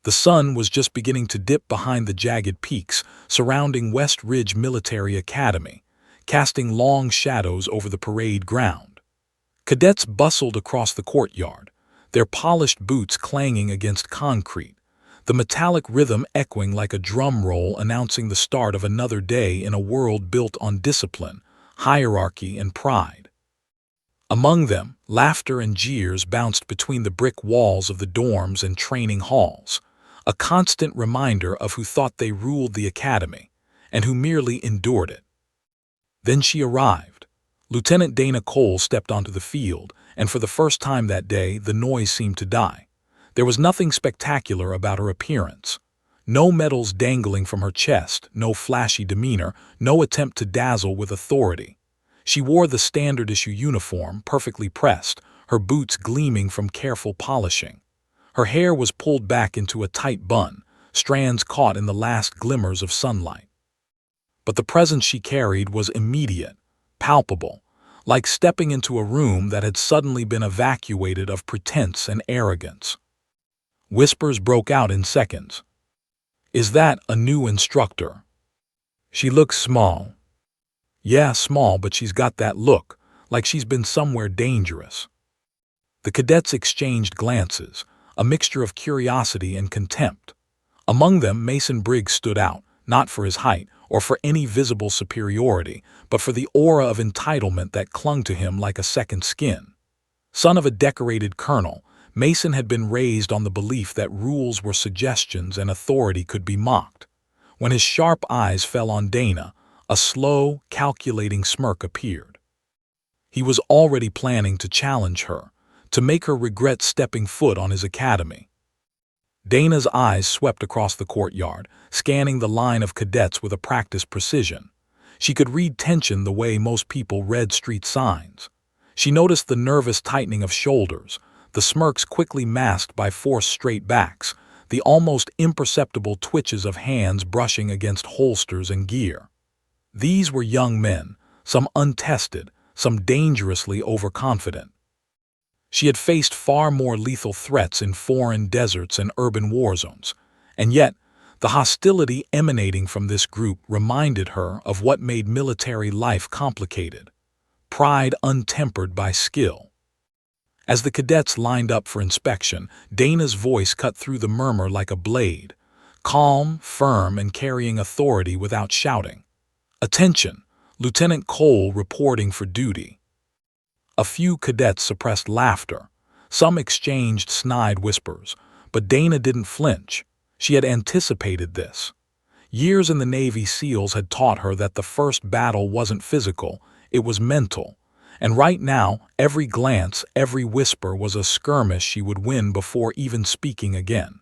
The sun was just beginning to dip behind the jagged peaks surrounding West Ridge Military Academy, casting long shadows over the parade ground. Cadets bustled across the courtyard, their polished boots clanging against concrete, the metallic rhythm echoing like a drum roll announcing the start of another day in a world built on discipline, hierarchy, and pride. Among them, laughter and jeers bounced between the brick walls of the dorms and training halls, a constant reminder of who thought they ruled the academy and who merely endured it. Then she arrived. Lieutenant Dana Cole stepped onto the field, and for the first time that day, the noise seemed to die. There was nothing spectacular about her appearance. No medals dangling from her chest, no flashy demeanor, no attempt to dazzle with authority. She wore the standard-issue uniform, perfectly pressed, her boots gleaming from careful polishing. Her hair was pulled back into a tight bun, strands caught in the last glimmers of sunlight. But the presence she carried was immediate, palpable, like stepping into a room that had suddenly been evacuated of pretense and arrogance. Whispers broke out in seconds. "Is that a new instructor? She looks small." "Yeah, small, but she's got that look, like she's been somewhere dangerous." The cadets exchanged glances, a mixture of curiosity and contempt. Among them, Mason Briggs stood out, not for his height or for any visible superiority, but for the aura of entitlement that clung to him like a second skin. Son of a decorated colonel, Mason had been raised on the belief that rules were suggestions and authority could be mocked. When his sharp eyes fell on Dana, a slow, calculating smirk appeared. He was already planning to challenge her, to make her regret stepping foot on his academy. Dana's eyes swept across the courtyard, scanning the line of cadets with a practiced precision. She could read tension the way most people read street signs. She noticed the nervous tightening of shoulders, the smirks quickly masked by forced straight backs, the almost imperceptible twitches of hands brushing against holsters and gear. These were young men, some untested, some dangerously overconfident. She had faced far more lethal threats in foreign deserts and urban war zones, and yet the hostility emanating from this group reminded her of what made military life complicated: pride untempered by skill. As the cadets lined up for inspection, Dana's voice cut through the murmur like a blade, calm, firm, and carrying authority without shouting. "Attention! Lieutenant Cole reporting for duty." A few cadets suppressed laughter. Some exchanged snide whispers, but Dana didn't flinch. She had anticipated this. Years in the Navy SEALs had taught her that the first battle wasn't physical, it was mental. And right now, every glance, every whisper was a skirmish she would win before even speaking again.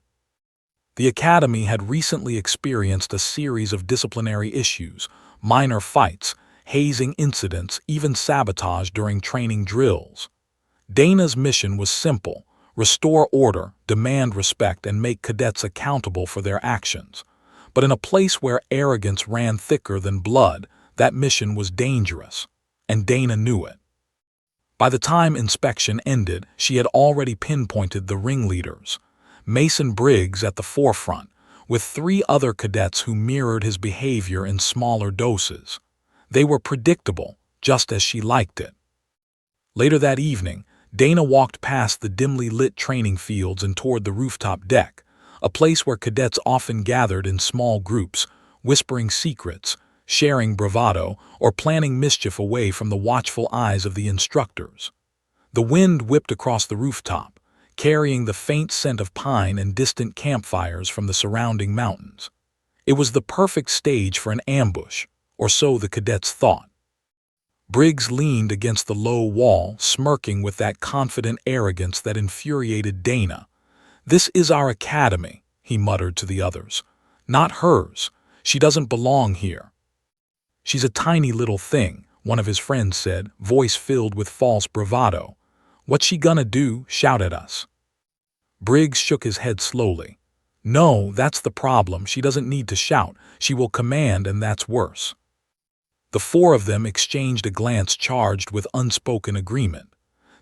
The Academy had recently experienced a series of disciplinary issues, minor fights, hazing incidents, even sabotage during training drills. Dana's mission was simple: restore order, demand respect, and make cadets accountable for their actions. But in a place where arrogance ran thicker than blood, that mission was dangerous, and Dana knew it. By the time inspection ended, she had already pinpointed the ringleaders: Mason Briggs at the forefront, with 3 other cadets who mirrored his behavior in smaller doses. They were predictable, just as she liked it. Later that evening, Dana walked past the dimly lit training fields and toward the rooftop deck, a place where cadets often gathered in small groups, whispering secrets, sharing bravado, or planning mischief away from the watchful eyes of the instructors. The wind whipped across the rooftop, carrying the faint scent of pine and distant campfires from the surrounding mountains. It was the perfect stage for an ambush, or so the cadets thought. Briggs leaned against the low wall, smirking with that confident arrogance that infuriated Dana. "This is our academy," he muttered to the others. "Not hers. She doesn't belong here." "She's a tiny little thing," one of his friends said, voice filled with false bravado. "What's she gonna do, shout at us?" Briggs shook his head slowly. "No, that's the problem. She doesn't need to shout. She will command, and that's worse." The 4 of them exchanged a glance charged with unspoken agreement.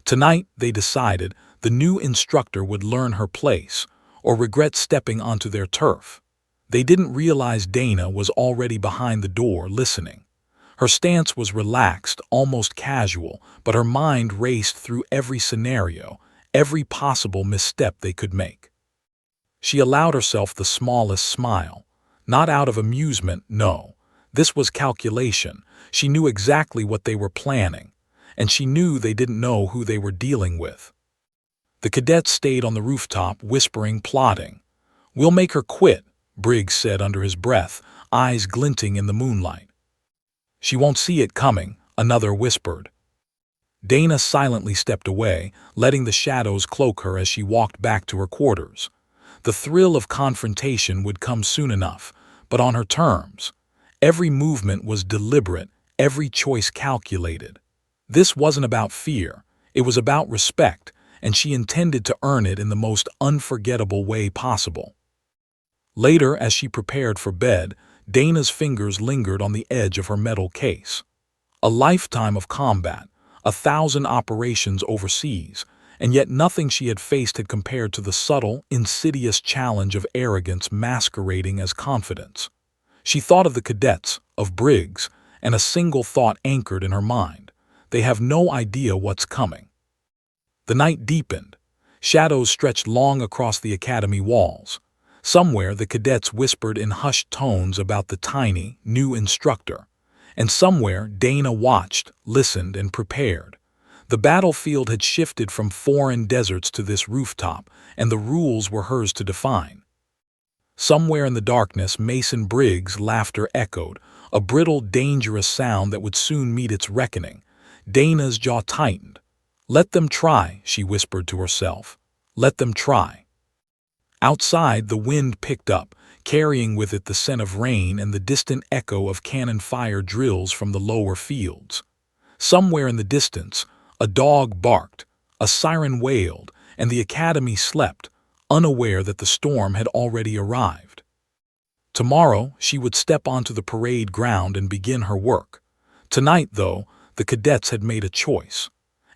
Tonight, they decided, the new instructor would learn her place, or regret stepping onto their turf. They didn't realize Dana was already behind the door listening. Her stance was relaxed, almost casual, but her mind raced through every scenario, every possible misstep they could make. She allowed herself the smallest smile. Not out of amusement, no. This was calculation. She knew exactly what they were planning, and she knew they didn't know who they were dealing with. The cadets stayed on the rooftop, whispering, plotting. "We'll make her quit," Briggs said under his breath, eyes glinting in the moonlight. "She won't see it coming," another whispered. Dana silently stepped away, letting the shadows cloak her as she walked back to her quarters. The thrill of confrontation would come soon enough, but on her terms. Every movement was deliberate, every choice calculated. This wasn't about fear, it was about respect, and she intended to earn it in the most unforgettable way possible. Later, as she prepared for bed, Dana's fingers lingered on the edge of her metal case. A lifetime of combat, 1,000 operations overseas, and yet nothing she had faced had compared to the subtle, insidious challenge of arrogance masquerading as confidence. She thought of the cadets, of Briggs, and a single thought anchored in her mind. They have no idea what's coming. The night deepened. Shadows stretched long across the academy walls. Somewhere the cadets whispered in hushed tones about the tiny, new instructor. And somewhere Dana watched, listened, and prepared. The battlefield had shifted from foreign deserts to this rooftop, and the rules were hers to define. Somewhere in the darkness, Mason Briggs' laughter echoed, a brittle, dangerous sound that would soon meet its reckoning. Dana's jaw tightened. "Let them try," she whispered to herself. "Let them try." Outside, the wind picked up, carrying with it the scent of rain and the distant echo of cannon fire drills from the lower fields. Somewhere in the distance, a dog barked, a siren wailed, and the academy slept, unaware that the storm had already arrived. Tomorrow, she would step onto the parade ground and begin her work. Tonight, though, the cadets had made a choice.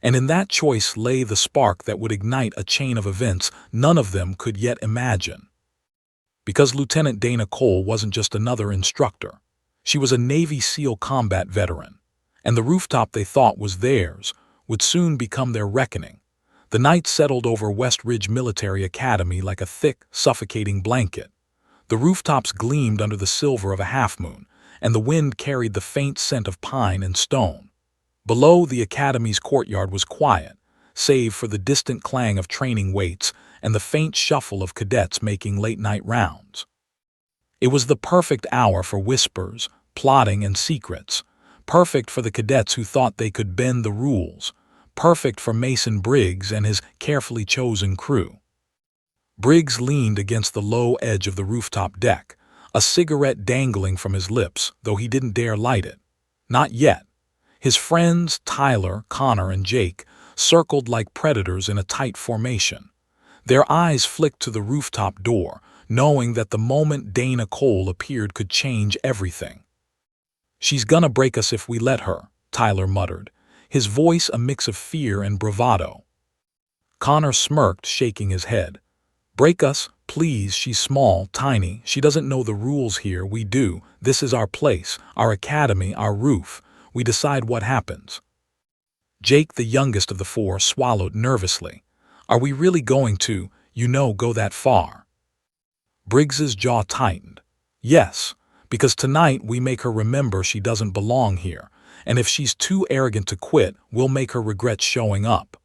And in that choice lay the spark that would ignite a chain of events none of them could yet imagine. Because Lieutenant Dana Cole wasn't just another instructor. She was a Navy SEAL combat veteran, and the rooftop they thought was theirs would soon become their reckoning. The night settled over West Ridge Military Academy like a thick, suffocating blanket. The rooftops gleamed under the silver of a half-moon, and the wind carried the faint scent of pine and stone. Below, the academy's courtyard was quiet, save for the distant clang of training weights and the faint shuffle of cadets making late-night rounds. It was the perfect hour for whispers, plotting, and secrets. Perfect for the cadets who thought they could bend the rules. Perfect for Mason Briggs and his carefully chosen crew. Briggs leaned against the low edge of the rooftop deck, a cigarette dangling from his lips, though he didn't dare light it. Not yet. His friends, Tyler, Connor, and Jake, circled like predators in a tight formation. Their eyes flicked to the rooftop door, knowing that the moment Dana Cole appeared could change everything. "She's gonna break us if we let her," Tyler muttered, his voice a mix of fear and bravado. Connor smirked, shaking his head. "Break us? Please, she's small, tiny, she doesn't know the rules here, we do. This is our place, our academy, our roof. We decide what happens." Jake, the youngest of the four, swallowed nervously. "Are we really going to, go that far?" Briggs's jaw tightened. "Yes, because tonight we make her remember she doesn't belong here, and if she's too arrogant to quit, we'll make her regret showing up."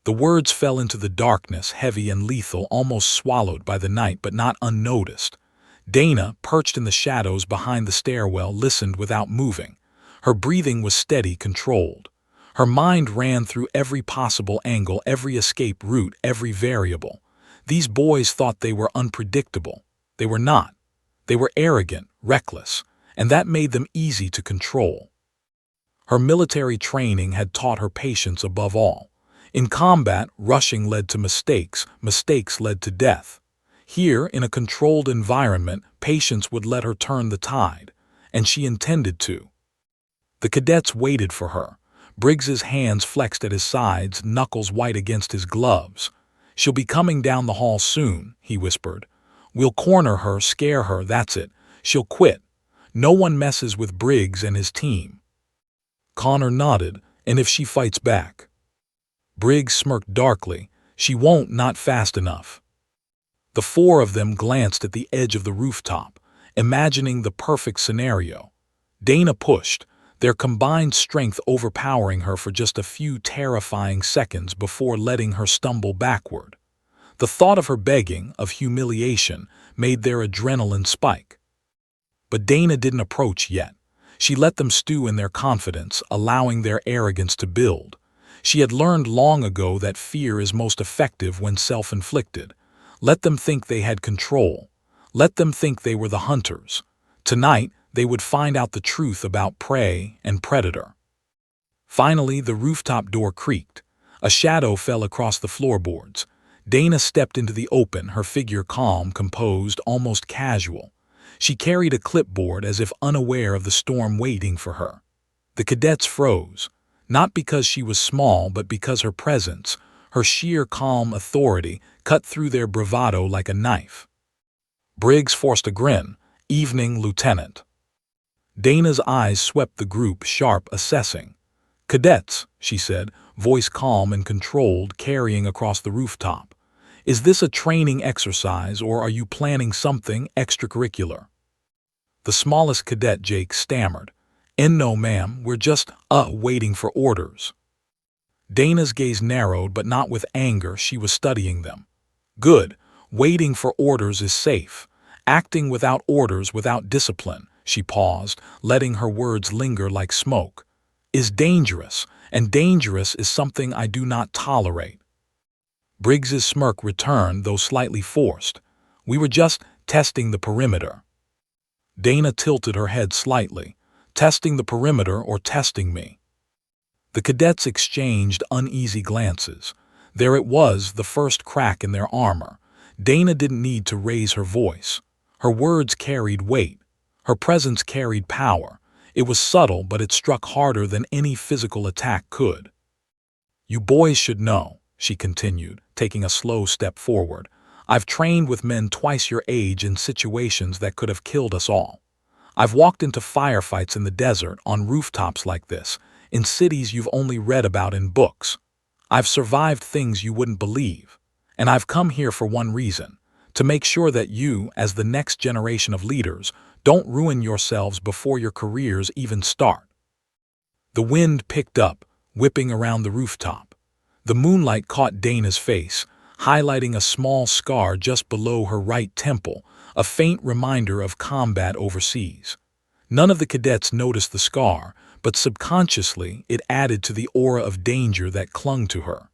The words fell into the darkness, heavy and lethal, almost swallowed by the night, but not unnoticed. Dana, perched in the shadows behind the stairwell, listened without moving. Her breathing was steady, controlled. Her mind ran through every possible angle, every escape route, every variable. These boys thought they were unpredictable. They were not. They were arrogant, reckless, and that made them easy to control. Her military training had taught her patience above all. In combat, rushing led to mistakes, mistakes led to death. Here, in a controlled environment, patience would let her turn the tide, and she intended to. The cadets waited for her. Briggs's hands flexed at his sides, knuckles white against his gloves. "She'll be coming down the hall soon," he whispered. "We'll corner her, scare her, that's it. She'll quit. No one messes with Briggs and his team." Connor nodded. "And if she fights back?" Briggs smirked darkly. "She won't, not fast enough." The four of them glanced at the edge of the rooftop, imagining the perfect scenario. Dana pushed, their combined strength overpowering her for just a few terrifying seconds before letting her stumble backward. The thought of her begging, of humiliation, made their adrenaline spike. But Dana didn't approach yet. She let them stew in their confidence, allowing their arrogance to build. She had learned long ago that fear is most effective when self-inflicted. Let them think they had control. Let them think they were the hunters. Tonight, they would find out the truth about prey and predator. Finally, the rooftop door creaked. A shadow fell across the floorboards. Dana stepped into the open, her figure calm, composed, almost casual. She carried a clipboard as if unaware of the storm waiting for her. The cadets froze, not because she was small, but because her presence, her sheer calm authority, cut through their bravado like a knife. Briggs forced a grin. "Evening, Lieutenant." Dana's eyes swept the group, sharp, assessing. "Cadets," she said, voice calm and controlled, carrying across the rooftop. "Is this a training exercise, or are you planning something extracurricular?" The smallest cadet, Jake, stammered. "No, ma'am, we're just, waiting for orders." Dana's gaze narrowed, but not with anger. She was studying them. "Good. Waiting for orders is safe. Acting without orders, without discipline," she paused, letting her words linger like smoke, "is dangerous, and dangerous is something I do not tolerate." Briggs's smirk returned, though slightly forced. "We were just testing the perimeter." Dana tilted her head slightly. "Testing the perimeter or testing me?" The cadets exchanged uneasy glances. There it was, the first crack in their armor. Dana didn't need to raise her voice. Her words carried weight. Her presence carried power. It was subtle, but it struck harder than any physical attack could. "You boys should know," she continued, taking a slow step forward. "I've trained with men twice your age in situations that could have killed us all. I've walked into firefights in the desert, on rooftops like this, in cities you've only read about in books. I've survived things you wouldn't believe. And I've come here for one reason, to make sure that you, as the next generation of leaders, don't ruin yourselves before your careers even start." The wind picked up, whipping around the rooftop. The moonlight caught Dana's face, highlighting a small scar just below her right temple, a faint reminder of combat overseas. None of the cadets noticed the scar, but subconsciously it added to the aura of danger that clung to her.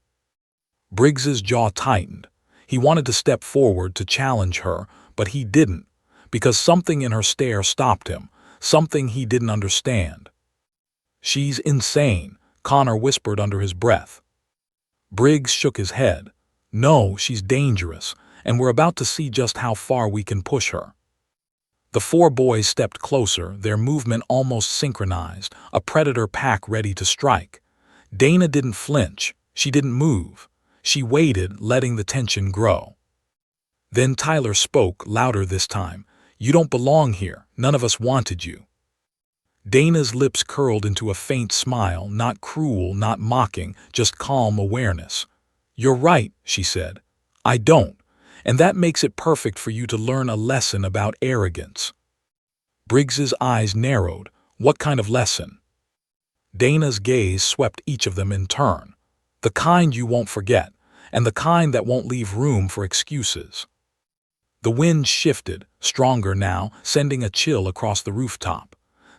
Briggs's jaw tightened. He wanted to step forward to challenge her, but he didn't, because something in her stare stopped him, something he didn't understand. "She's insane," Connor whispered under his breath. Briggs shook his head. "No, she's dangerous, and we're about to see just how far we can push her." The four boys stepped closer, their movement almost synchronized, a predator pack ready to strike. Dana didn't flinch. She didn't move. She waited, letting the tension grow. Then Tyler spoke, louder this time. "You don't belong here. None of us wanted you." Dana's lips curled into a faint smile, not cruel, not mocking, just calm awareness. "You're right," she said. "I don't. And that makes it perfect for you to learn a lesson about arrogance." Briggs's eyes narrowed. "What kind of lesson?" Dana's gaze swept each of them in turn. "The kind you won't forget, and the kind that won't leave room for excuses." The wind shifted, stronger now, sending a chill across the rooftop.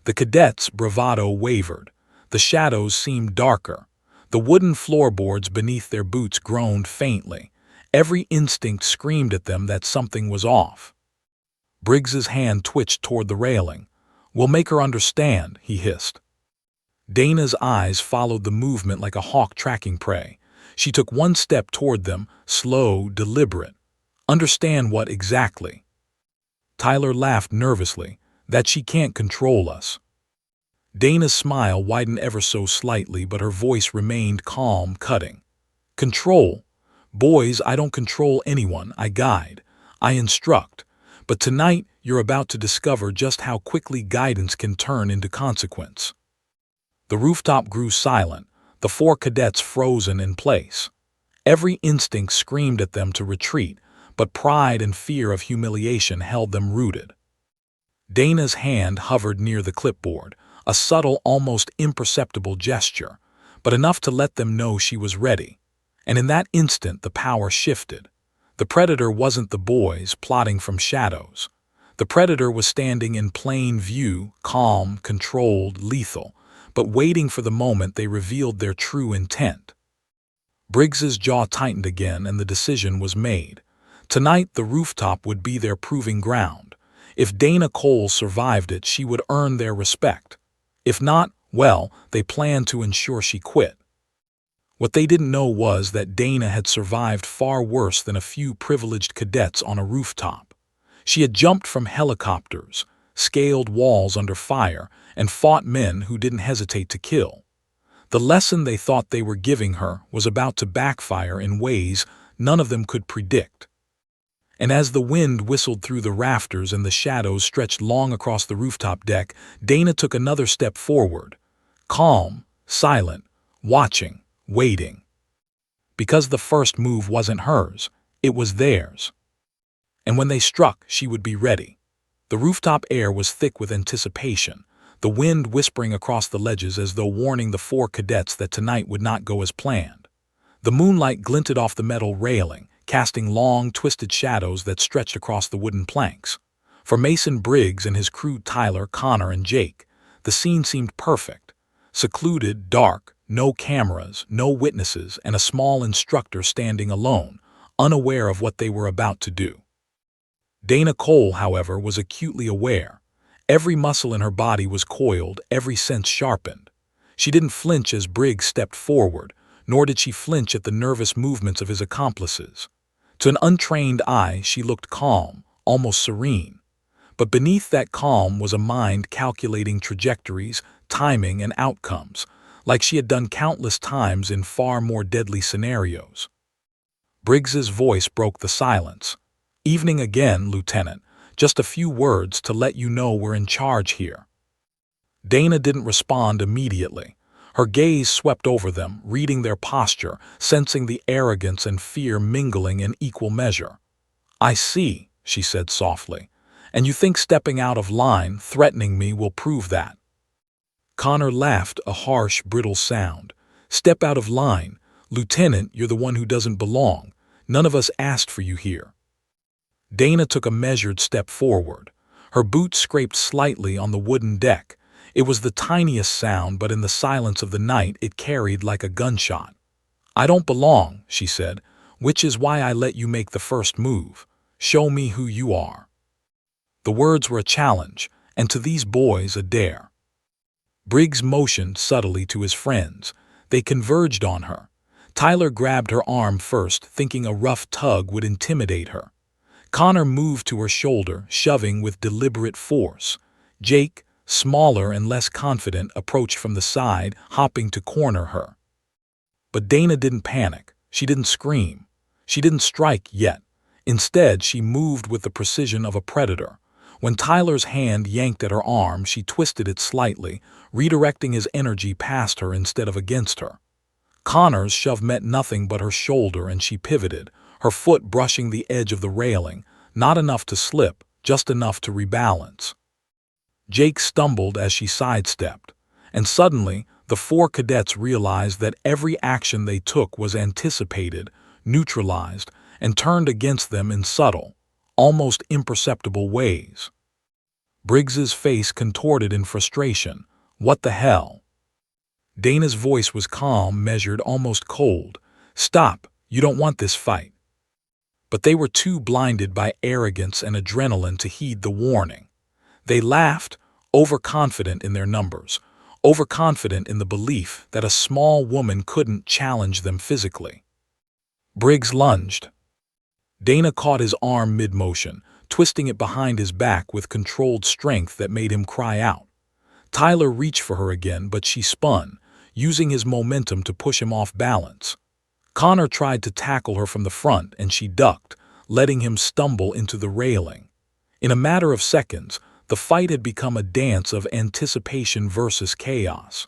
The cadets' bravado wavered. The shadows seemed darker. The wooden floorboards beneath their boots groaned faintly. Every instinct screamed at them that something was off. Briggs's hand twitched toward the railing. "We'll make her understand," he hissed. Dana's eyes followed the movement like a hawk tracking prey. She took one step toward them, slow, deliberate. "Understand what exactly?" Tyler laughed nervously. "That she can't control us." Dana's smile widened ever so slightly, but her voice remained calm, cutting. "Control? Boys, I don't control anyone, I guide. I instruct. But tonight, you're about to discover just how quickly guidance can turn into consequence. The rooftop grew silent, the four cadets frozen in place. Every instinct screamed at them to retreat, but pride and fear of humiliation held them rooted. Dana's hand hovered near the clipboard, a subtle, almost imperceptible gesture, but enough to let them know she was ready. And in that instant the power shifted. The predator wasn't the boys plotting from shadows. The predator was standing in plain view, calm, controlled, lethal, but waiting for the moment they revealed their true intent. Briggs's jaw tightened again and the decision was made. Tonight the rooftop would be their proving ground. If Dana Cole survived it, she would earn their respect. If not, well, they planned to ensure she quit. What they didn't know was that Dana had survived far worse than a few privileged cadets on a rooftop. She had jumped from helicopters, scaled walls under fire, and fought men who didn't hesitate to kill. The lesson they thought they were giving her was about to backfire in ways none of them could predict. And as the wind whistled through the rafters and the shadows stretched long across the rooftop deck, Dana took another step forward. Calm, silent, watching, waiting. Because the first move wasn't hers, it was theirs. And when they struck, she would be ready. The rooftop air was thick with anticipation, the wind whispering across the ledges as though warning the four cadets that tonight would not go as planned. The moonlight glinted off the metal railing, casting long, twisted shadows that stretched across the wooden planks. For Mason Briggs and his crew Tyler, Connor, and Jake, the scene seemed perfect. Secluded, dark, no cameras, no witnesses, and a small instructor standing alone, unaware of what they were about to do. Dana Cole, however, was acutely aware. Every muscle in her body was coiled, every sense sharpened. She didn't flinch as Briggs stepped forward, nor did she flinch at the nervous movements of his accomplices. To an untrained eye, she looked calm, almost serene. But beneath that calm was a mind calculating trajectories, timing, and outcomes, like she had done countless times in far more deadly scenarios. Briggs's voice broke the silence. "Evening again, Lieutenant. Just a few words to let you know we're in charge here." Dana didn't respond immediately. Her gaze swept over them, reading their posture, sensing the arrogance and fear mingling in equal measure. "I see," she said softly. "And you think stepping out of line, threatening me, will prove that?" Connor laughed, a harsh, brittle sound. "Step out of line? Lieutenant, you're the one who doesn't belong. None of us asked for you here." Dana took a measured step forward. Her boots scraped slightly on the wooden deck. It was the tiniest sound, but in the silence of the night it carried like a gunshot. "I don't belong," she said, "which is why I let you make the first move. Show me who you are." The words were a challenge, and to these boys a dare. Briggs motioned subtly to his friends. They converged on her. Tyler grabbed her arm first, thinking a rough tug would intimidate her. Connor moved to her shoulder, shoving with deliberate force. Jake, smaller and less confident, approached from the side, hopping to corner her. But Dana didn't panic. She didn't scream. She didn't strike yet. Instead, she moved with the precision of a predator. When Tyler's hand yanked at her arm, she twisted it slightly, redirecting his energy past her instead of against her. Connor's shove met nothing but her shoulder, and she pivoted, her foot brushing the edge of the railing, not enough to slip, just enough to rebalance. Jake stumbled as she sidestepped, and suddenly the four cadets realized that every action they took was anticipated, neutralized, and turned against them in subtle, almost imperceptible ways. Briggs's face contorted in frustration. "What the hell?" Dana's voice was calm, measured, almost cold. "Stop, you don't want this fight." But they were too blinded by arrogance and adrenaline to heed the warning. They laughed, overconfident in their numbers, overconfident in the belief that a small woman couldn't challenge them physically. Briggs lunged. Dana caught his arm mid-motion, twisting it behind his back with controlled strength that made him cry out. Tyler reached for her again, but she spun, using his momentum to push him off balance. Connor tried to tackle her from the front and she ducked, letting him stumble into the railing. In a matter of seconds, the fight had become a dance of anticipation versus chaos.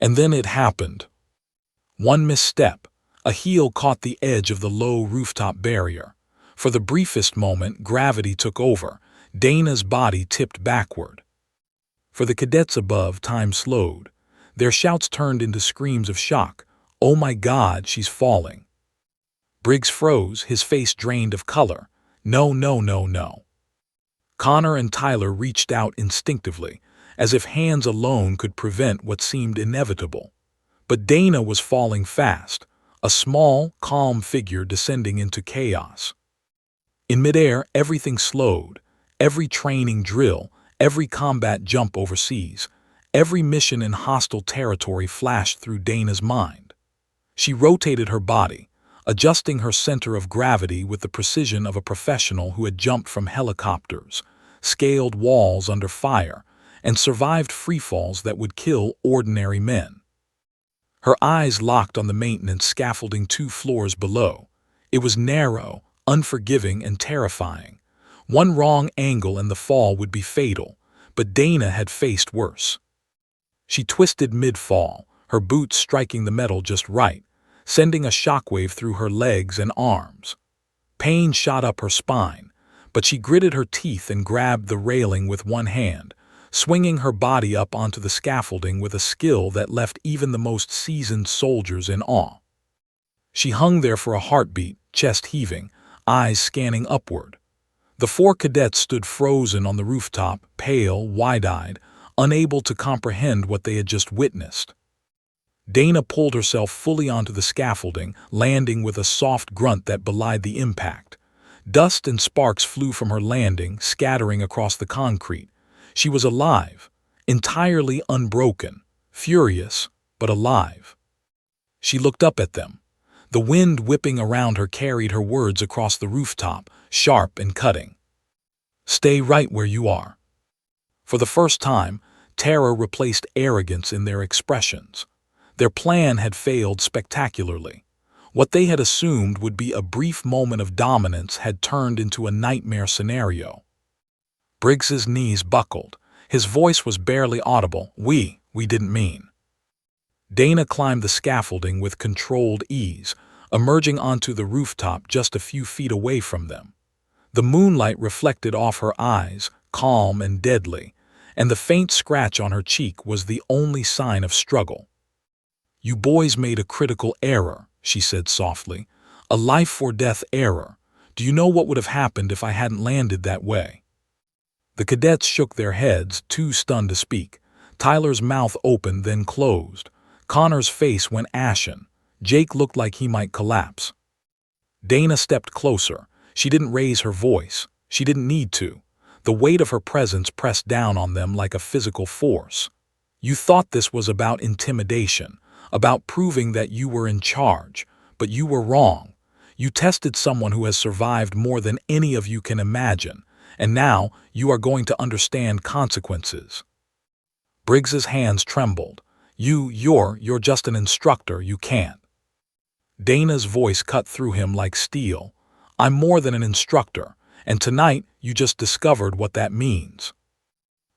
And then it happened. One misstep, a heel caught the edge of the low rooftop barrier. For the briefest moment, gravity took over. Dana's body tipped backward. For the cadets above, time slowed. Their shouts turned into screams of shock. "Oh my God, she's falling." Briggs froze, his face drained of color. "No, no, no, no." Connor and Tyler reached out instinctively, as if hands alone could prevent what seemed inevitable. But Dana was falling fast, a small, calm figure descending into chaos. In midair, everything slowed. Every training drill, every combat jump overseas, every mission in hostile territory flashed through Dana's mind. She rotated her body, adjusting her center of gravity with the precision of a professional who had jumped from helicopters, scaled walls under fire, and survived freefalls that would kill ordinary men. Her eyes locked on the maintenance scaffolding 2 floors below. It was narrow, unforgiving, and terrifying. One wrong angle and the fall would be fatal, but Dana had faced worse. She twisted mid-fall, her boots striking the metal just right, sending a shockwave through her legs and arms. Pain shot up her spine, but she gritted her teeth and grabbed the railing with one hand, swinging her body up onto the scaffolding with a skill that left even the most seasoned soldiers in awe. She hung there for a heartbeat, chest heaving, eyes scanning upward. The 4 cadets stood frozen on the rooftop, pale, wide-eyed, unable to comprehend what they had just witnessed. Dana pulled herself fully onto the scaffolding, landing with a soft grunt that belied the impact. Dust and sparks flew from her landing, scattering across the concrete. She was alive, entirely unbroken, furious, but alive. She looked up at them. The wind whipping around her carried her words across the rooftop, sharp and cutting. "Stay right where you are." For the first time, terror replaced arrogance in their expressions. Their plan had failed spectacularly. What they had assumed would be a brief moment of dominance had turned into a nightmare scenario. Briggs's knees buckled. His voice was barely audible. We didn't mean." Dana climbed the scaffolding with controlled ease, emerging onto the rooftop just a few feet away from them. The moonlight reflected off her eyes, calm and deadly, and the faint scratch on her cheek was the only sign of struggle. "You boys made a critical error," she said softly. "A life-or-death error. Do you know what would have happened if I hadn't landed that way?" The cadets shook their heads, too stunned to speak. Tyler's mouth opened, then closed. Connor's face went ashen. Jake looked like he might collapse. Dana stepped closer. She didn't raise her voice. She didn't need to. The weight of her presence pressed down on them like a physical force. "You thought this was about intimidation, about proving that you were in charge, but you were wrong. You tested someone who has survived more than any of you can imagine, and now you are going to understand consequences." Briggs's hands trembled. You're just an instructor, you can't." Dana's voice cut through him like steel. "I'm more than an instructor, and tonight you just discovered what that means."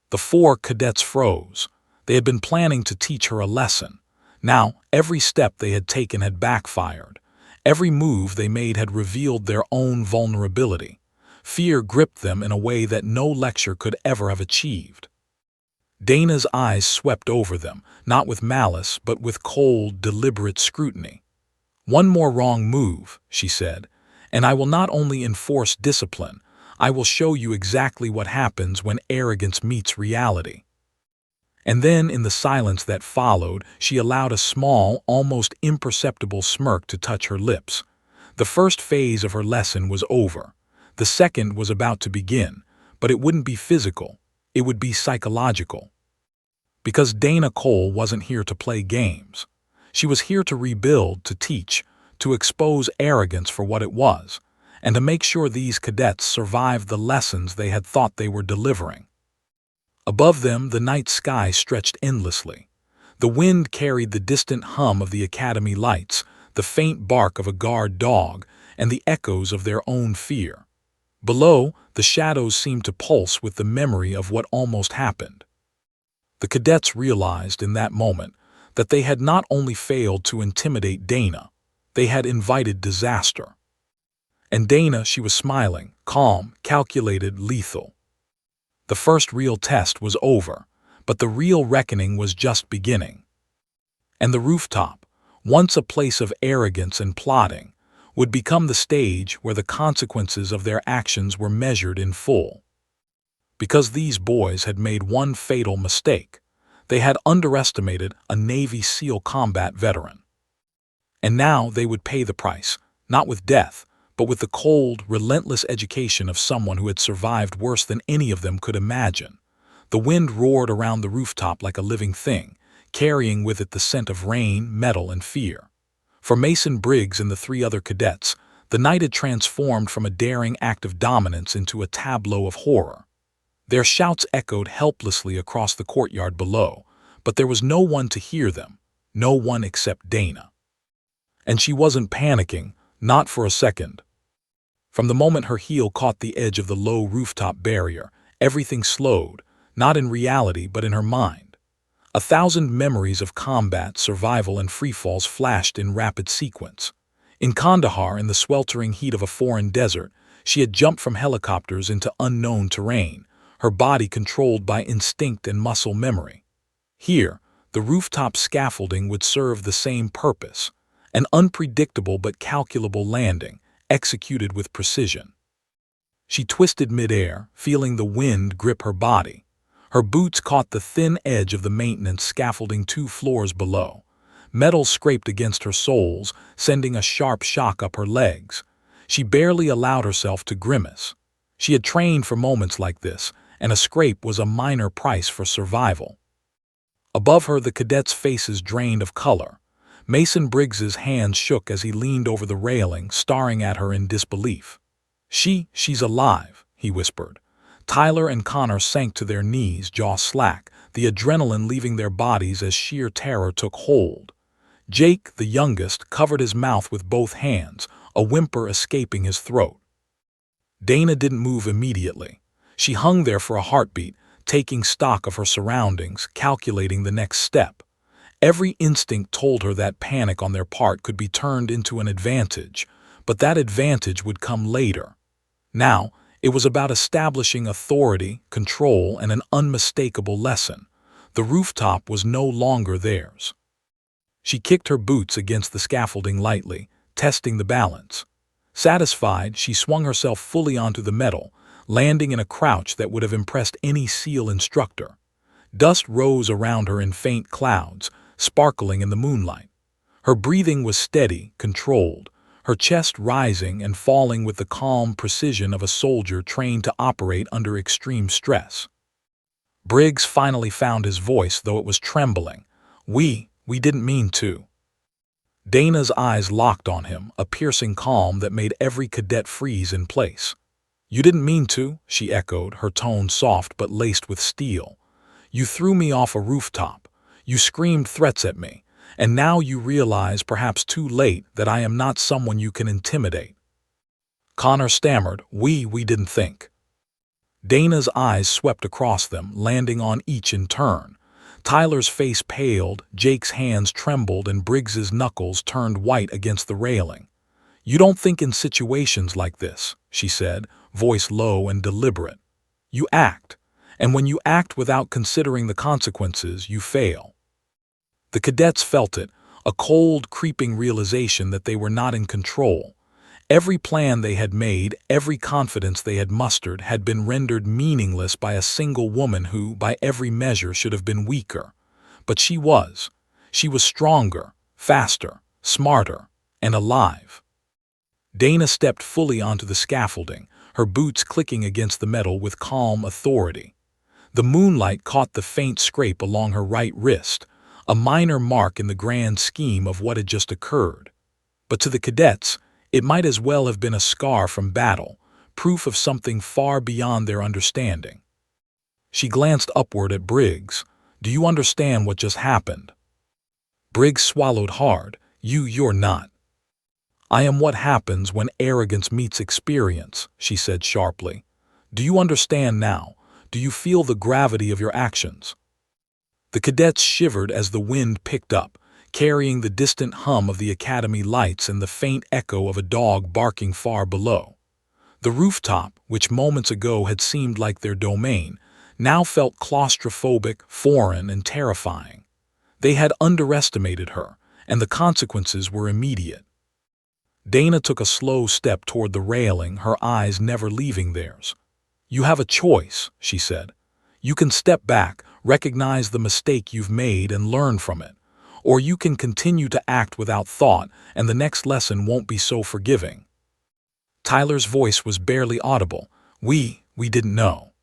The 4 cadets froze. They had been planning to teach her a lesson. Now, every step they had taken had backfired. Every move they made had revealed their own vulnerability. Fear gripped them in a way that no lecture could ever have achieved. Dana's eyes swept over them, not with malice, but with cold, deliberate scrutiny. "One more wrong move," she said, "and I will not only enforce discipline, I will show you exactly what happens when arrogance meets reality." And then, in the silence that followed, she allowed a small, almost imperceptible smirk to touch her lips. The first phase of her lesson was over. The second was about to begin, but it wouldn't be physical. It would be psychological. Because Dana Cole wasn't here to play games. She was here to rebuild, to teach, to expose arrogance for what it was, and to make sure these cadets survived the lessons they had thought they were delivering. Above them, the night sky stretched endlessly. The wind carried the distant hum of the academy lights, the faint bark of a guard dog, and the echoes of their own fear. Below, the shadows seemed to pulse with the memory of what almost happened. The cadets realized in that moment that they had not only failed to intimidate Dana, they had invited disaster. And Dana, she was smiling, calm, calculated, lethal. The first real test was over, but the real reckoning was just beginning. And the rooftop, once a place of arrogance and plotting, would become the stage where the consequences of their actions were measured in full. Because these boys had made one fatal mistake. They had underestimated a Navy SEAL combat veteran. And now they would pay the price, not with death, but with the cold, relentless education of someone who had survived worse than any of them could imagine. The wind roared around the rooftop like a living thing, carrying with it the scent of rain, metal, and fear. For Mason Briggs and the three other cadets, the night had transformed from a daring act of dominance into a tableau of horror. Their shouts echoed helplessly across the courtyard below, but there was no one to hear them, no one except Dana. And she wasn't panicking, not for a second. From the moment her heel caught the edge of the low rooftop barrier, everything slowed, not in reality but in her mind. 1,000 memories of combat, survival, and freefalls flashed in rapid sequence. In Kandahar, in the sweltering heat of a foreign desert, she had jumped from helicopters into unknown terrain, her body controlled by instinct and muscle memory. Here, the rooftop scaffolding would serve the same purpose, an unpredictable but calculable landing, executed with precision. She twisted midair, feeling the wind grip her body. Her boots caught the thin edge of the maintenance scaffolding 2 floors below. Metal scraped against her soles, sending a sharp shock up her legs. She barely allowed herself to grimace. She had trained for moments like this, and a scrape was a minor price for survival. Above her, the cadets' faces drained of color. Mason Briggs's hands shook as he leaned over the railing, staring at her in disbelief. She's alive," he whispered. Tyler and Connor sank to their knees, jaw slack, the adrenaline leaving their bodies as sheer terror took hold. Jake, the youngest, covered his mouth with both hands, a whimper escaping his throat. Dana didn't move immediately. She hung there for a heartbeat, taking stock of her surroundings, calculating the next step. Every instinct told her that panic on their part could be turned into an advantage, but that advantage would come later. Now, it was about establishing authority, control, and an unmistakable lesson. The rooftop was no longer theirs. She kicked her boots against the scaffolding lightly, testing the balance. Satisfied, she swung herself fully onto the metal, landing in a crouch that would have impressed any SEAL instructor. Dust rose around her in faint clouds, sparkling in the moonlight. Her breathing was steady, controlled, her chest rising and falling with the calm precision of a soldier trained to operate under extreme stress. Briggs finally found his voice, though it was trembling. We didn't mean to." Dana's eyes locked on him, a piercing calm that made every cadet freeze in place. "You didn't mean to," she echoed, her tone soft but laced with steel. "You threw me off a rooftop. You screamed threats at me. And now you realize, perhaps too late, that I am not someone you can intimidate." Connor stammered, We didn't think." Dana's eyes swept across them, landing on each in turn. Tyler's face paled, Jake's hands trembled, and Briggs's knuckles turned white against the railing. "You don't think in situations like this," she said, voice low and deliberate. "You act. And when you act without considering the consequences, you fail." The cadets felt it, a cold, creeping realization that they were not in control. Every plan they had made, every confidence they had mustered, had been rendered meaningless by a single woman who, by every measure, should have been weaker. But she was. She was stronger, faster, smarter, and alive. Dana stepped fully onto the scaffolding, her boots clicking against the metal with calm authority. The moonlight caught the faint scrape along her right wrist, a minor mark in the grand scheme of what had just occurred. But to the cadets, it might as well have been a scar from battle, proof of something far beyond their understanding. She glanced upward at Briggs. "Do you understand what just happened?" Briggs swallowed hard. You're not." I am what happens when arrogance meets experience, she said sharply. Do you understand now? Do you feel the gravity of your actions? The cadets shivered as the wind picked up, carrying the distant hum of the academy lights and the faint echo of a dog barking far below. The rooftop, which moments ago had seemed like their domain, now felt claustrophobic, foreign, and terrifying. They had underestimated her, and the consequences were immediate. Dana took a slow step toward the railing, her eyes never leaving theirs. You have a choice, she said. You can step back, recognize the mistake you've made, and learn from it. Or you can continue to act without thought, and the next lesson won't be so forgiving. Tyler's voice was barely audible. We didn't know.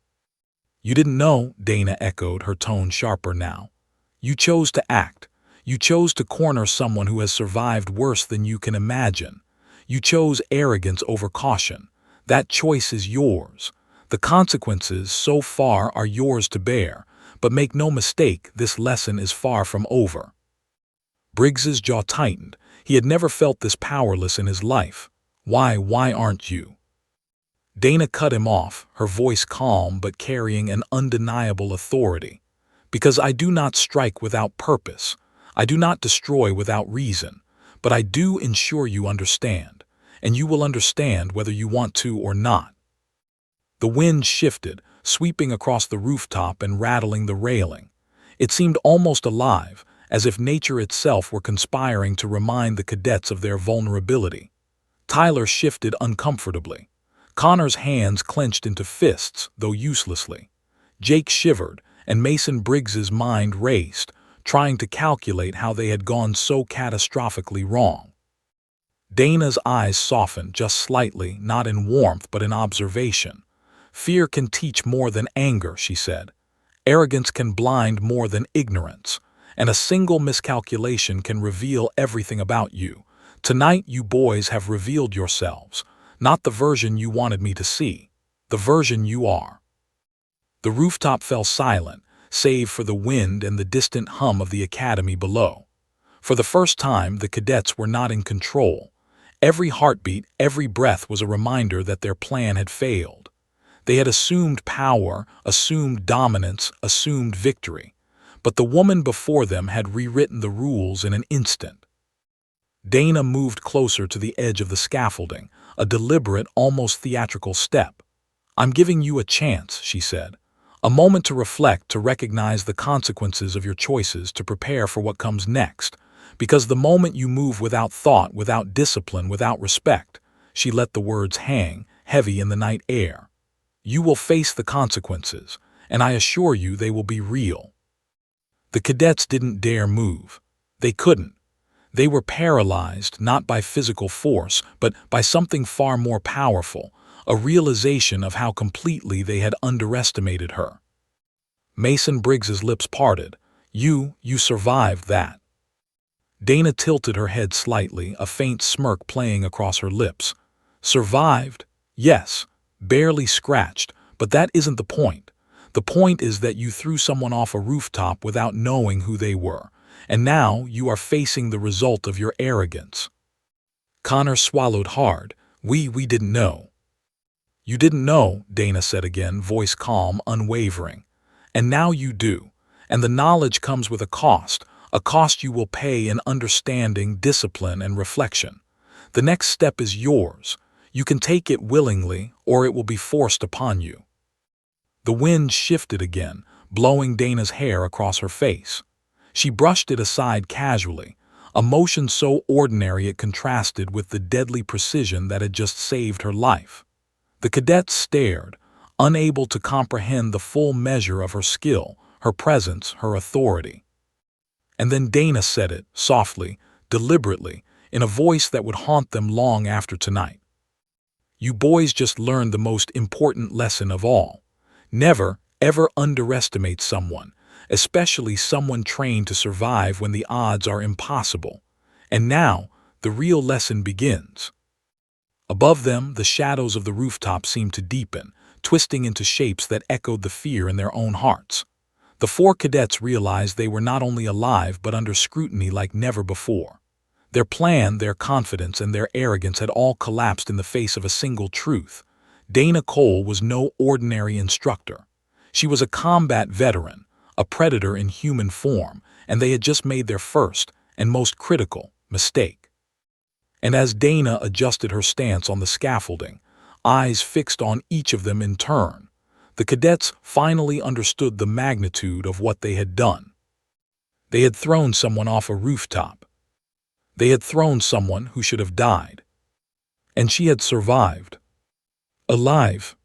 You didn't know, Dana echoed, her tone sharper now. You chose to act. You chose to corner someone who has survived worse than you can imagine. You chose arrogance over caution. That choice is yours. The consequences, so far, are yours to bear, but make no mistake, this lesson is far from over. Briggs's jaw tightened. He had never felt this powerless in his life. Why aren't you? Dana cut him off, her voice calm but carrying an undeniable authority. Because I do not strike without purpose. I do not destroy without reason. But I do ensure you understand, and you will understand whether you want to or not. The wind shifted, sweeping across the rooftop and rattling the railing. It seemed almost alive, as if nature itself were conspiring to remind the cadets of their vulnerability. Tyler shifted uncomfortably. Connor's hands clenched into fists, though uselessly. Jake shivered, and Mason Briggs's mind raced, trying to calculate how they had gone so catastrophically wrong. Dana's eyes softened just slightly, not in warmth but in observation. Fear can teach more than anger, she said. Arrogance can blind more than ignorance, and a single miscalculation can reveal everything about you. Tonight you boys have revealed yourselves, not the version you wanted me to see, the version you are. The rooftop fell silent, save for the wind and the distant hum of the academy below. For the first time, the cadets were not in control. Every heartbeat, every breath was a reminder that their plan had failed. They had assumed power, assumed dominance, assumed victory. But the woman before them had rewritten the rules in an instant. Dana moved closer to the edge of the scaffolding, a deliberate, almost theatrical step. I'm giving you a chance, she said. A moment to reflect, to recognize the consequences of your choices, to prepare for what comes next. Because the moment you move without thought, without discipline, without respect, she let the words hang, heavy in the night air. You will face the consequences, and I assure you they will be real. The cadets didn't dare move. They couldn't. They were paralyzed, not by physical force, but by something far more powerful, a realization of how completely they had underestimated her. Mason Briggs's lips parted. You survived that. Dana tilted her head slightly, a faint smirk playing across her lips. Survived? Yes, barely scratched, but that isn't the point. The point is that you threw someone off a rooftop without knowing who they were, and now you are facing the result of your arrogance. Connor swallowed hard. We didn't know. You didn't know, Dana said again, voice calm, unwavering. And now you do. And the knowledge comes with a cost you will pay in understanding, discipline, and reflection. The next step is yours. You can take it willingly, or it will be forced upon you. The wind shifted again, blowing Dana's hair across her face. She brushed it aside casually, a motion so ordinary it contrasted with the deadly precision that had just saved her life. The cadets stared, unable to comprehend the full measure of her skill, her presence, her authority. And then Dana said it, softly, deliberately, in a voice that would haunt them long after tonight. You boys just learned the most important lesson of all. Never, ever underestimate someone, especially someone trained to survive when the odds are impossible. And now, the real lesson begins. Above them, the shadows of the rooftop seemed to deepen, twisting into shapes that echoed the fear in their own hearts. The four cadets realized they were not only alive but under scrutiny like never before. Their plan, their confidence, and their arrogance had all collapsed in the face of a single truth. Dana Cole was no ordinary instructor. She was a combat veteran, a predator in human form, and they had just made their first, and most critical, mistake. And as Dana adjusted her stance on the scaffolding, eyes fixed on each of them in turn, the cadets finally understood the magnitude of what they had done. They had thrown someone off a rooftop. They had thrown someone who should have died. And she had survived. Alive.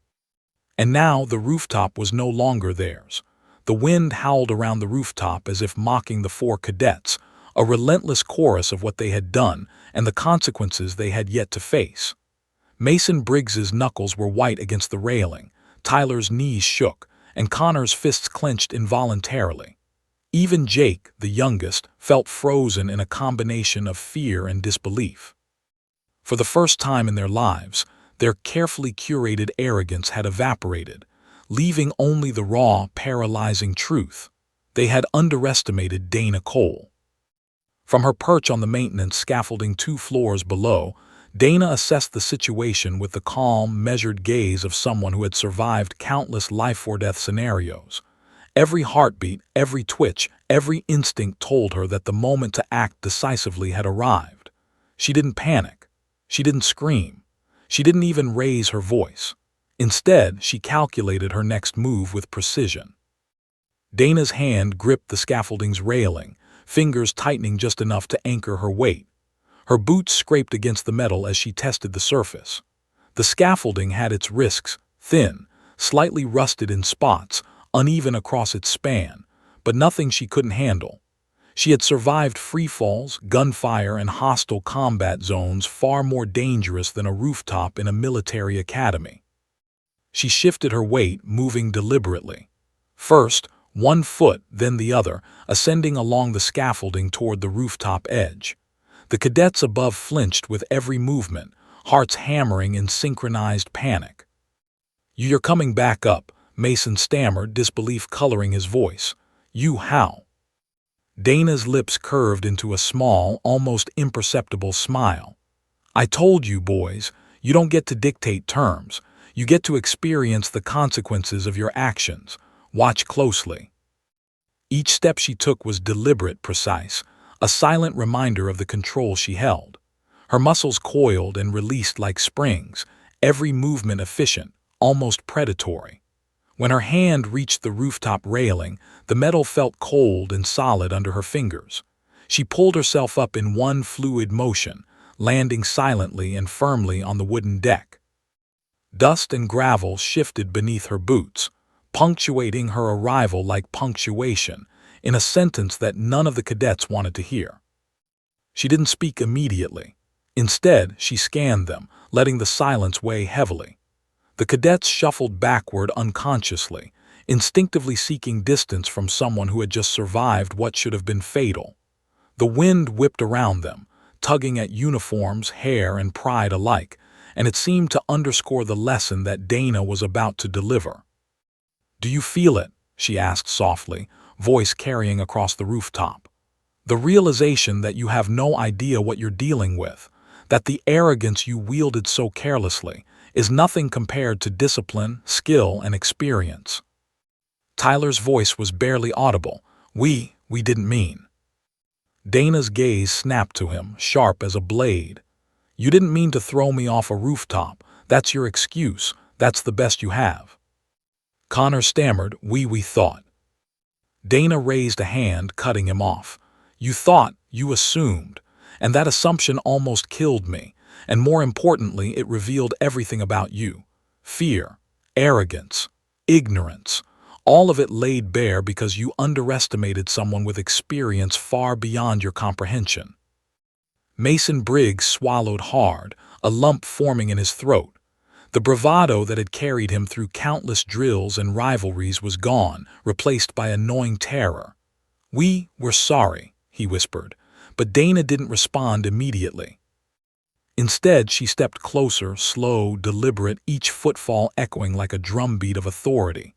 And now the rooftop was no longer theirs. The wind howled around the rooftop as if mocking the four cadets, a relentless chorus of what they had done and the consequences they had yet to face. Mason Briggs's knuckles were white against the railing, Tyler's knees shook, and Connor's fists clenched involuntarily. Even Jake, the youngest, felt frozen in a combination of fear and disbelief. For the first time in their lives, their carefully curated arrogance had evaporated, leaving only the raw, paralyzing truth. They had underestimated Dana Cole. From her perch on the maintenance scaffolding 2 floors below, Dana assessed the situation with the calm, measured gaze of someone who had survived countless life-or-death scenarios. Every heartbeat, every twitch, every instinct told her that the moment to act decisively had arrived. She didn't panic. She didn't scream. She didn't even raise her voice. Instead, she calculated her next move with precision. Dana's hand gripped the scaffolding's railing, fingers tightening just enough to anchor her weight. Her boots scraped against the metal as she tested the surface. The scaffolding had its risks, thin, slightly rusted in spots, uneven across its span, but nothing she couldn't handle. She had survived free falls, gunfire, and hostile combat zones far more dangerous than a rooftop in a military academy. She shifted her weight, moving deliberately. First, one foot, then the other, ascending along the scaffolding toward the rooftop edge. The cadets above flinched with every movement, hearts hammering in synchronized panic. "You're coming back up," Mason stammered, disbelief coloring his voice. "You how?" Dana's lips curved into a small, almost imperceptible smile. "I told you, boys, you don't get to dictate terms. You get to experience the consequences of your actions. Watch closely." Each step she took was deliberate, precise, a silent reminder of the control she held. Her muscles coiled and released like springs, every movement efficient, almost predatory. When her hand reached the rooftop railing, the metal felt cold and solid under her fingers. She pulled herself up in one fluid motion, landing silently and firmly on the wooden deck. Dust and gravel shifted beneath her boots, punctuating her arrival like punctuation, in a sentence that none of the cadets wanted to hear. She didn't speak immediately. Instead, she scanned them, letting the silence weigh heavily. The cadets shuffled backward unconsciously, instinctively seeking distance from someone who had just survived what should have been fatal. The wind whipped around them, tugging at uniforms, hair, and pride alike, and it seemed to underscore the lesson that Dana was about to deliver. "Do you feel it?" she asked softly, voice carrying across the rooftop. "The realization that you have no idea what you're dealing with, that the arrogance you wielded so carelessly is nothing compared to discipline, skill, and experience." Tyler's voice was barely audible. We didn't mean." Dana's gaze snapped to him, sharp as a blade. "You didn't mean to throw me off a rooftop. That's your excuse. That's the best you have." Connor stammered, we thought." Dana raised a hand, cutting him off. "You thought, you assumed, and that assumption almost killed me, and more importantly, it revealed everything about you. Fear, arrogance, ignorance, all of it laid bare because you underestimated someone with experience far beyond your comprehension." Mason Briggs swallowed hard, a lump forming in his throat. The bravado that had carried him through countless drills and rivalries was gone, replaced by a gnawing terror. We're sorry," he whispered, but Dana didn't respond immediately. Instead, she stepped closer, slow, deliberate, each footfall echoing like a drumbeat of authority.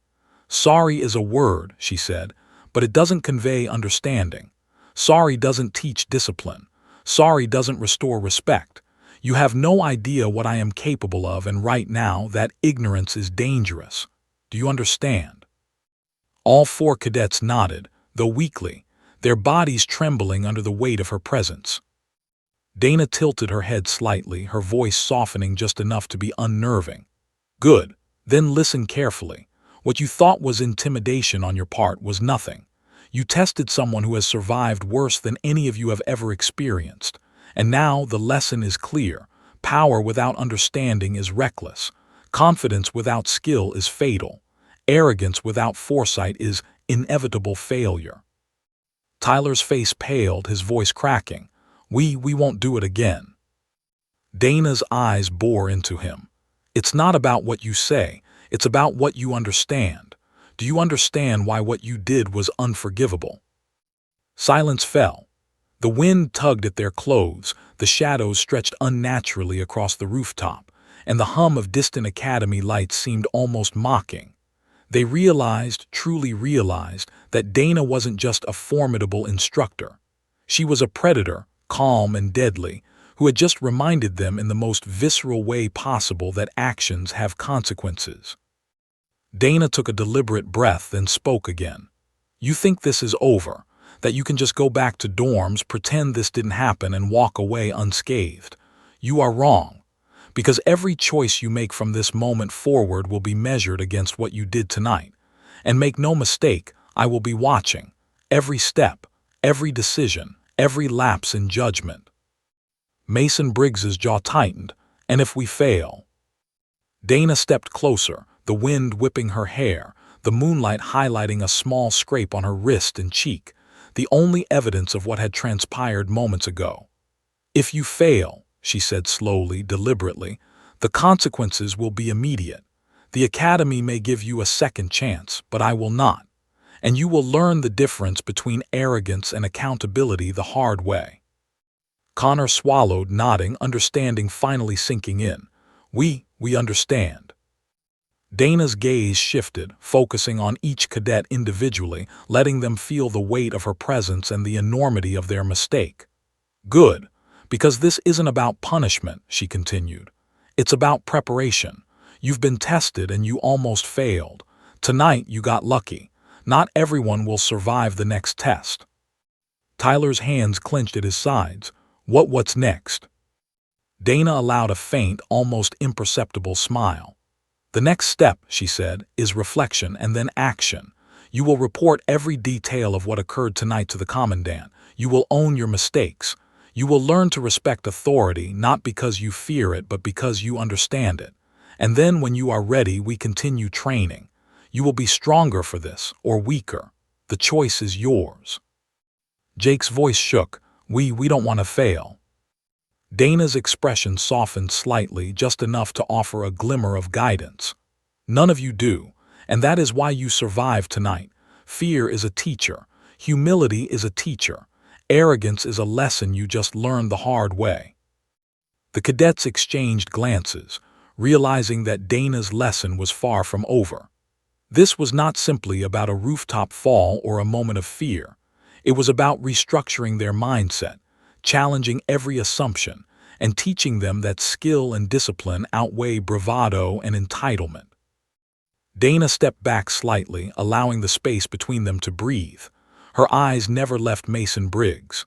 "Sorry is a word," she said, "but it doesn't convey understanding. Sorry doesn't teach discipline. Sorry doesn't restore respect. You have no idea what I am capable of, and right now that ignorance is dangerous. Do you understand? All four cadets nodded, though weakly, their bodies trembling under the weight of her presence. Dana tilted her head slightly, her voice softening just enough to be unnerving. Good. Then listen carefully. What you thought was intimidation on your part was nothing. You tested someone who has survived worse than any of you have ever experienced. And now the lesson is clear. Power without understanding is reckless. Confidence without skill is fatal. Arrogance without foresight is inevitable failure. Tyler's face paled, his voice cracking. We won't do it again. Dana's eyes bore into him. It's not about what you say, it's about what you understand. Do you understand why what you did was unforgivable? Silence fell. The wind tugged at their clothes, the shadows stretched unnaturally across the rooftop, and the hum of distant academy lights seemed almost mocking. They truly realized, that Dana wasn't just a formidable instructor. She was a predator, calm and deadly, who had just reminded them in the most visceral way possible that actions have consequences. Dana took a deliberate breath and spoke again. You think this is over, that you can just go back to dorms, pretend this didn't happen, and walk away unscathed. You are wrong, because every choice you make from this moment forward will be measured against what you did tonight. And make no mistake, I will be watching. Every step, every decision, every lapse in judgment. Mason Briggs's jaw tightened. And if we fail? Dana stepped closer, the wind whipping her hair, the moonlight highlighting a small scrape on her wrist and cheek, the only evidence of what had transpired moments ago. If you fail, she said slowly, deliberately, the consequences will be immediate. The academy may give you a second chance, but I will not. And you will learn the difference between arrogance and accountability the hard way. Connor swallowed, nodding, understanding finally sinking in. We understand. Dana's gaze shifted, focusing on each cadet individually, letting them feel the weight of her presence and the enormity of their mistake. Good, because this isn't about punishment, she continued. It's about preparation. You've been tested and you almost failed. Tonight you got lucky. Not everyone will survive the next test. Tyler's hands clenched at his sides. What's next? Dana allowed a faint, almost imperceptible smile. The next step, she said, is reflection and then action. You will report every detail of what occurred tonight to the commandant. You will own your mistakes. You will learn to respect authority, not because you fear it, but because you understand it. And then when you are ready, we continue training. You will be stronger for this, or weaker. The choice is yours. Jake's voice shook. We don't want to fail. Dana's expression softened slightly, just enough to offer a glimmer of guidance. None of you do, and that is why you survived tonight. Fear is a teacher. Humility is a teacher. Arrogance is a lesson you just learned the hard way. The cadets exchanged glances, realizing that Dana's lesson was far from over. This was not simply about a rooftop fall or a moment of fear. It was about restructuring their mindset, challenging every assumption, and teaching them that skill and discipline outweigh bravado and entitlement. Dana stepped back slightly, allowing the space between them to breathe. Her eyes never left Mason Briggs.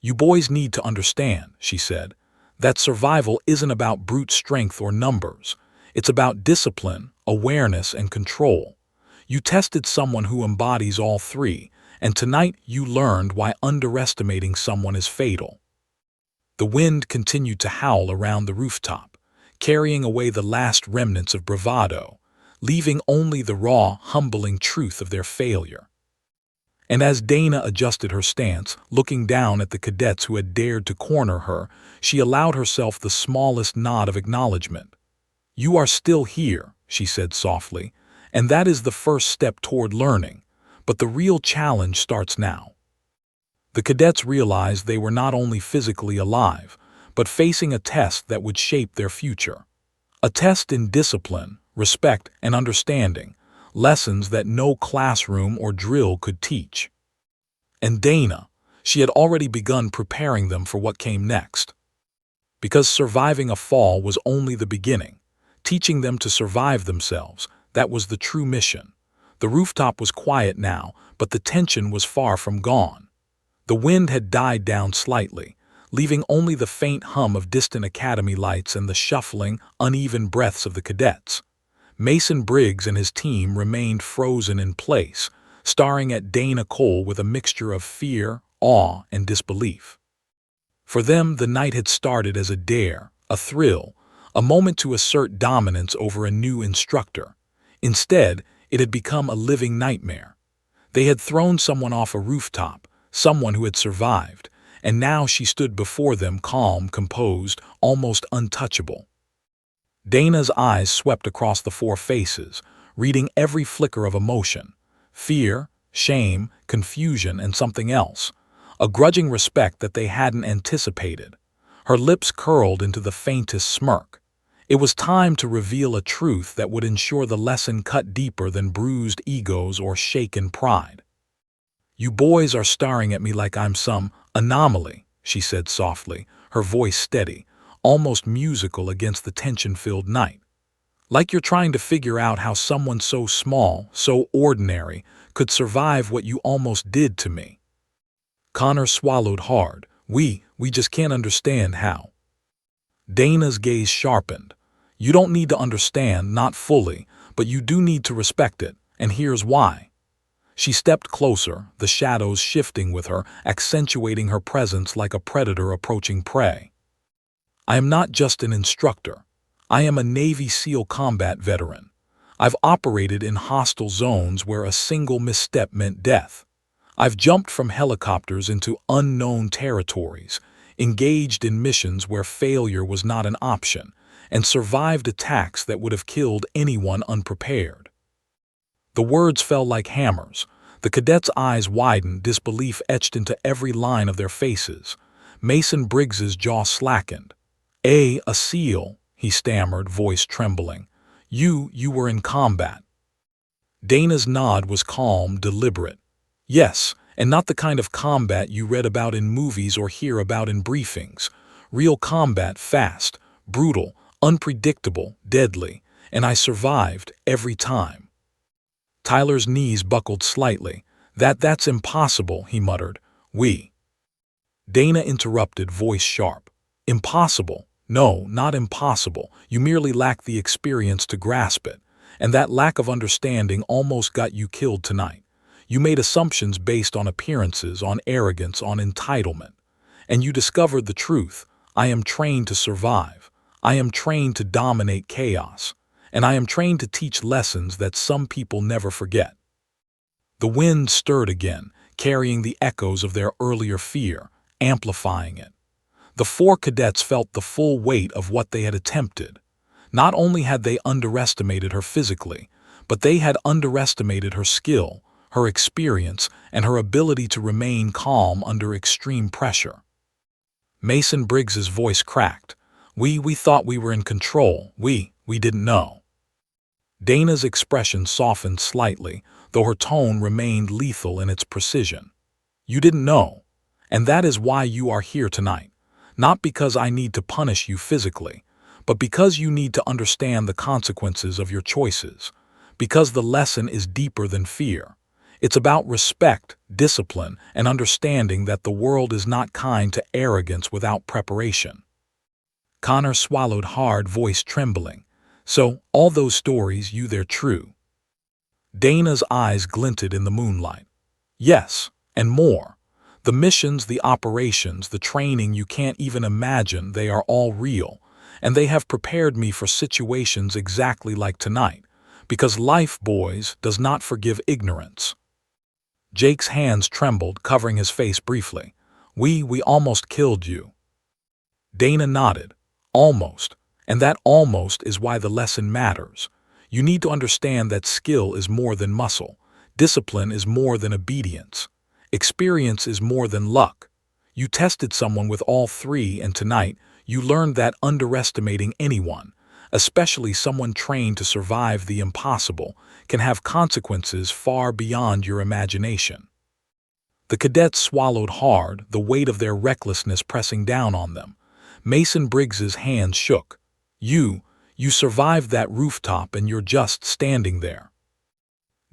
You boys need to understand, she said, that survival isn't about brute strength or numbers. It's about discipline, awareness, and control. You tested someone who embodies all three, and tonight you learned why underestimating someone is fatal. The wind continued to howl around the rooftop, carrying away the last remnants of bravado, leaving only the raw, humbling truth of their failure. And as Dana adjusted her stance, looking down at the cadets who had dared to corner her, she allowed herself the smallest nod of acknowledgement. You are still here, she said softly, and that is the first step toward learning. But the real challenge starts now. The cadets realized they were not only physically alive, but facing a test that would shape their future. A test in discipline, respect, and understanding, lessons that no classroom or drill could teach. And Dana, She had already begun preparing them for what came next. Because surviving a fall was only the beginning. Teaching them to survive themselves, that was the true mission. The rooftop was quiet now, but the tension was far from gone. The wind had died down slightly, leaving only the faint hum of distant academy lights and the shuffling, uneven breaths of the cadets. Mason Briggs and his team remained frozen in place, staring at Dana Cole with a mixture of fear, awe, and disbelief. For them, the night had started as a dare, a thrill, a moment to assert dominance over a new instructor. Instead, it had become a living nightmare. They had thrown someone off a rooftop, someone who had survived, and now she stood before them calm, composed, almost untouchable. Dana's eyes swept across the four faces, reading every flicker of emotion: fear, shame, confusion, and something else, a grudging respect that they hadn't anticipated. Her lips curled into the faintest smirk. It was time to reveal a truth that would ensure the lesson cut deeper than bruised egos or shaken pride. "You boys are staring at me like I'm some anomaly," she said softly, her voice steady, almost musical against the tension-filled night. "Like you're trying to figure out how someone so small, so ordinary, could survive what you almost did to me." Connor swallowed hard. We just can't understand how." Dana's gaze sharpened. "You don't need to understand, not fully, but you do need to respect it, and here's why." She stepped closer, the shadows shifting with her, accentuating her presence like a predator approaching prey. "I am not just an instructor. I am a Navy SEAL combat veteran. I've operated in hostile zones where a single misstep meant death. I've jumped from helicopters into unknown territories, engaged in missions where failure was not an option, and survived attacks that would have killed anyone unprepared." The words fell like hammers. The cadets' eyes widened, disbelief etched into every line of their faces. Mason Briggs's jaw slackened. A SEAL," he stammered, voice trembling. You were in combat." Dana's nod was calm, deliberate. "Yes, and not the kind of combat you read about in movies or hear about in briefings. Real combat, fast, brutal, unpredictable, deadly, and I survived every time." Tyler's knees buckled slightly. That's impossible," he muttered. Dana interrupted, voice sharp. "Impossible? No, not impossible. You merely lack the experience to grasp it, and that lack of understanding almost got you killed tonight. You made assumptions based on appearances, on arrogance, on entitlement. And you discovered the truth. I am trained to survive. I am trained to dominate chaos. And I am trained to teach lessons that some people never forget." The wind stirred again, carrying the echoes of their earlier fear, amplifying it. The four cadets felt the full weight of what they had attempted. Not only had they underestimated her physically, but they had underestimated her skill, her experience, and her ability to remain calm under extreme pressure. Mason Briggs's voice cracked. We thought we were in control. We didn't know." Dana's expression softened slightly, though her tone remained lethal in its precision. "You didn't know. And that is why you are here tonight. Not because I need to punish you physically, but because you need to understand the consequences of your choices. Because the lesson is deeper than fear. It's about respect, discipline, and understanding that the world is not kind to arrogance without preparation." Connor swallowed hard, voice trembling. "So, all those stories, they're true?" Dana's eyes glinted in the moonlight. "Yes, and more. The missions, the operations, the training you can't even imagine, they are all real, and they have prepared me for situations exactly like tonight, because life, boys, does not forgive ignorance." Jake's hands trembled, covering his face briefly. We almost killed you." Dana nodded. "Almost. And that almost is why the lesson matters. You need to understand that skill is more than muscle. Discipline is more than obedience. Experience is more than luck. You tested someone with all three, and tonight you learned that underestimating anyone, especially someone trained to survive the impossible, can have consequences far beyond your imagination." The cadets swallowed hard, the weight of their recklessness pressing down on them. Mason Briggs's hands shook. You survived that rooftop and you're just standing there.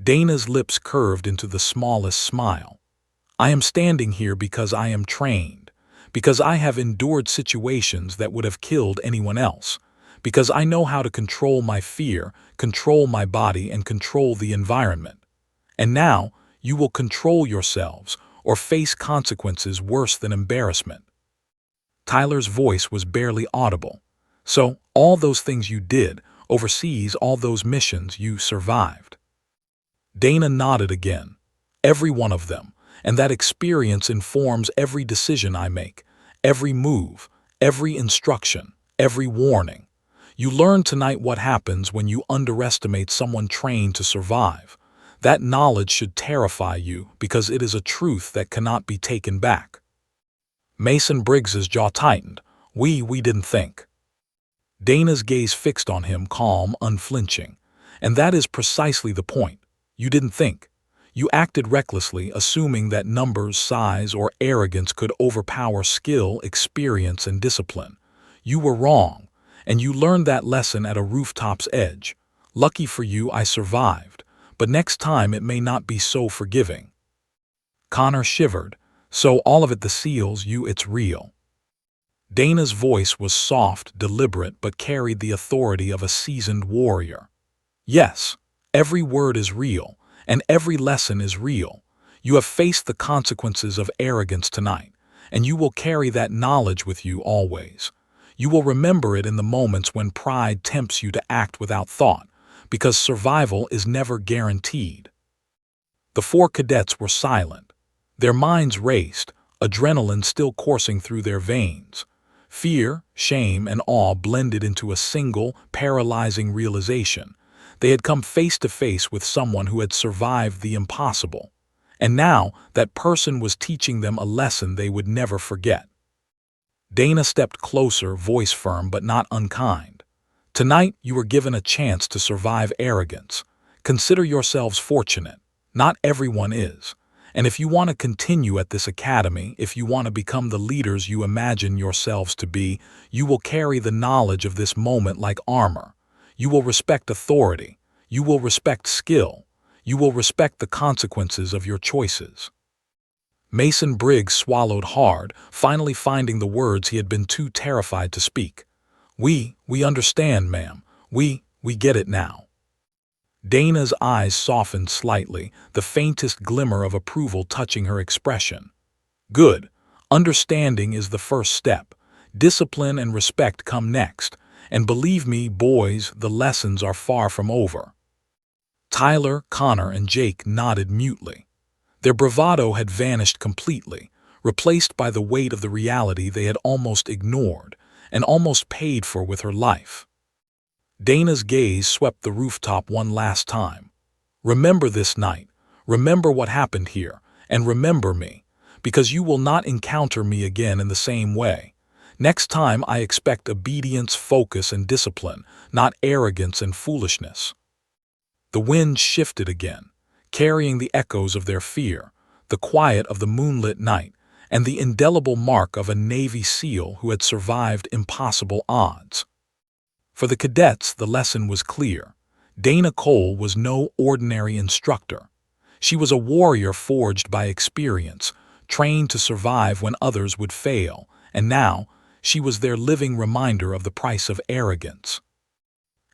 Dana's lips curved into the smallest smile. I am standing here because I am trained, because I have endured situations that would have killed anyone else, because I know how to control my fear, control my body, and control the environment. And now, you will control yourselves or face consequences worse than embarrassment. Tyler's voice was barely audible. So, all those things you did, overseas, all those missions, you survived. Dana nodded again. Every one of them. And that experience informs every decision I make, every move, every instruction, every warning. You learn tonight what happens when you underestimate someone trained to survive. That knowledge should terrify you because it is a truth that cannot be taken back. Mason Briggs's jaw tightened. We didn't think. Dana's gaze fixed on him, calm, unflinching. And that is precisely the point. You didn't think. You acted recklessly, assuming that numbers, size, or arrogance could overpower skill, experience, and discipline. You were wrong, and you learned that lesson at a rooftop's edge. Lucky for you, I survived, but next time it may not be so forgiving. Connor shivered. So all of it, the seals, it's real. Dana's voice was soft, deliberate, but carried the authority of a seasoned warrior. Yes, every word is real, and every lesson is real. You have faced the consequences of arrogance tonight, and you will carry that knowledge with you always. You will remember it in the moments when pride tempts you to act without thought, because survival is never guaranteed. The four cadets were silent. Their minds raced, adrenaline still coursing through their veins. Fear, shame, and awe blended into a single, paralyzing realization. They had come face to face with someone who had survived the impossible. And now, that person was teaching them a lesson they would never forget. Dana stepped closer, voice firm but not unkind. Tonight, you were given a chance to survive arrogance. Consider yourselves fortunate. Not everyone is. And if you want to continue at this academy, if you want to become the leaders you imagine yourselves to be, you will carry the knowledge of this moment like armor. You will respect authority. You will respect skill. You will respect the consequences of your choices. Mason Briggs swallowed hard, finally finding the words he had been too terrified to speak. We understand, ma'am. We get it now. Dana's eyes softened slightly, the faintest glimmer of approval touching her expression. Good. Understanding is the first step. Discipline and respect come next. And believe me, boys, the lessons are far from over. Tyler, Connor, and Jake nodded mutely. Their bravado had vanished completely, replaced by the weight of the reality they had almost ignored and almost paid for with her life. Dana's gaze swept the rooftop one last time. Remember this night, remember what happened here, and remember me, because you will not encounter me again in the same way. Next time I expect obedience, focus, and discipline, not arrogance and foolishness. The wind shifted again, carrying the echoes of their fear, the quiet of the moonlit night, and the indelible mark of a Navy SEAL who had survived impossible odds. For the cadets, the lesson was clear. Dana Cole was no ordinary instructor. She was a warrior forged by experience, trained to survive when others would fail, and now she was their living reminder of the price of arrogance.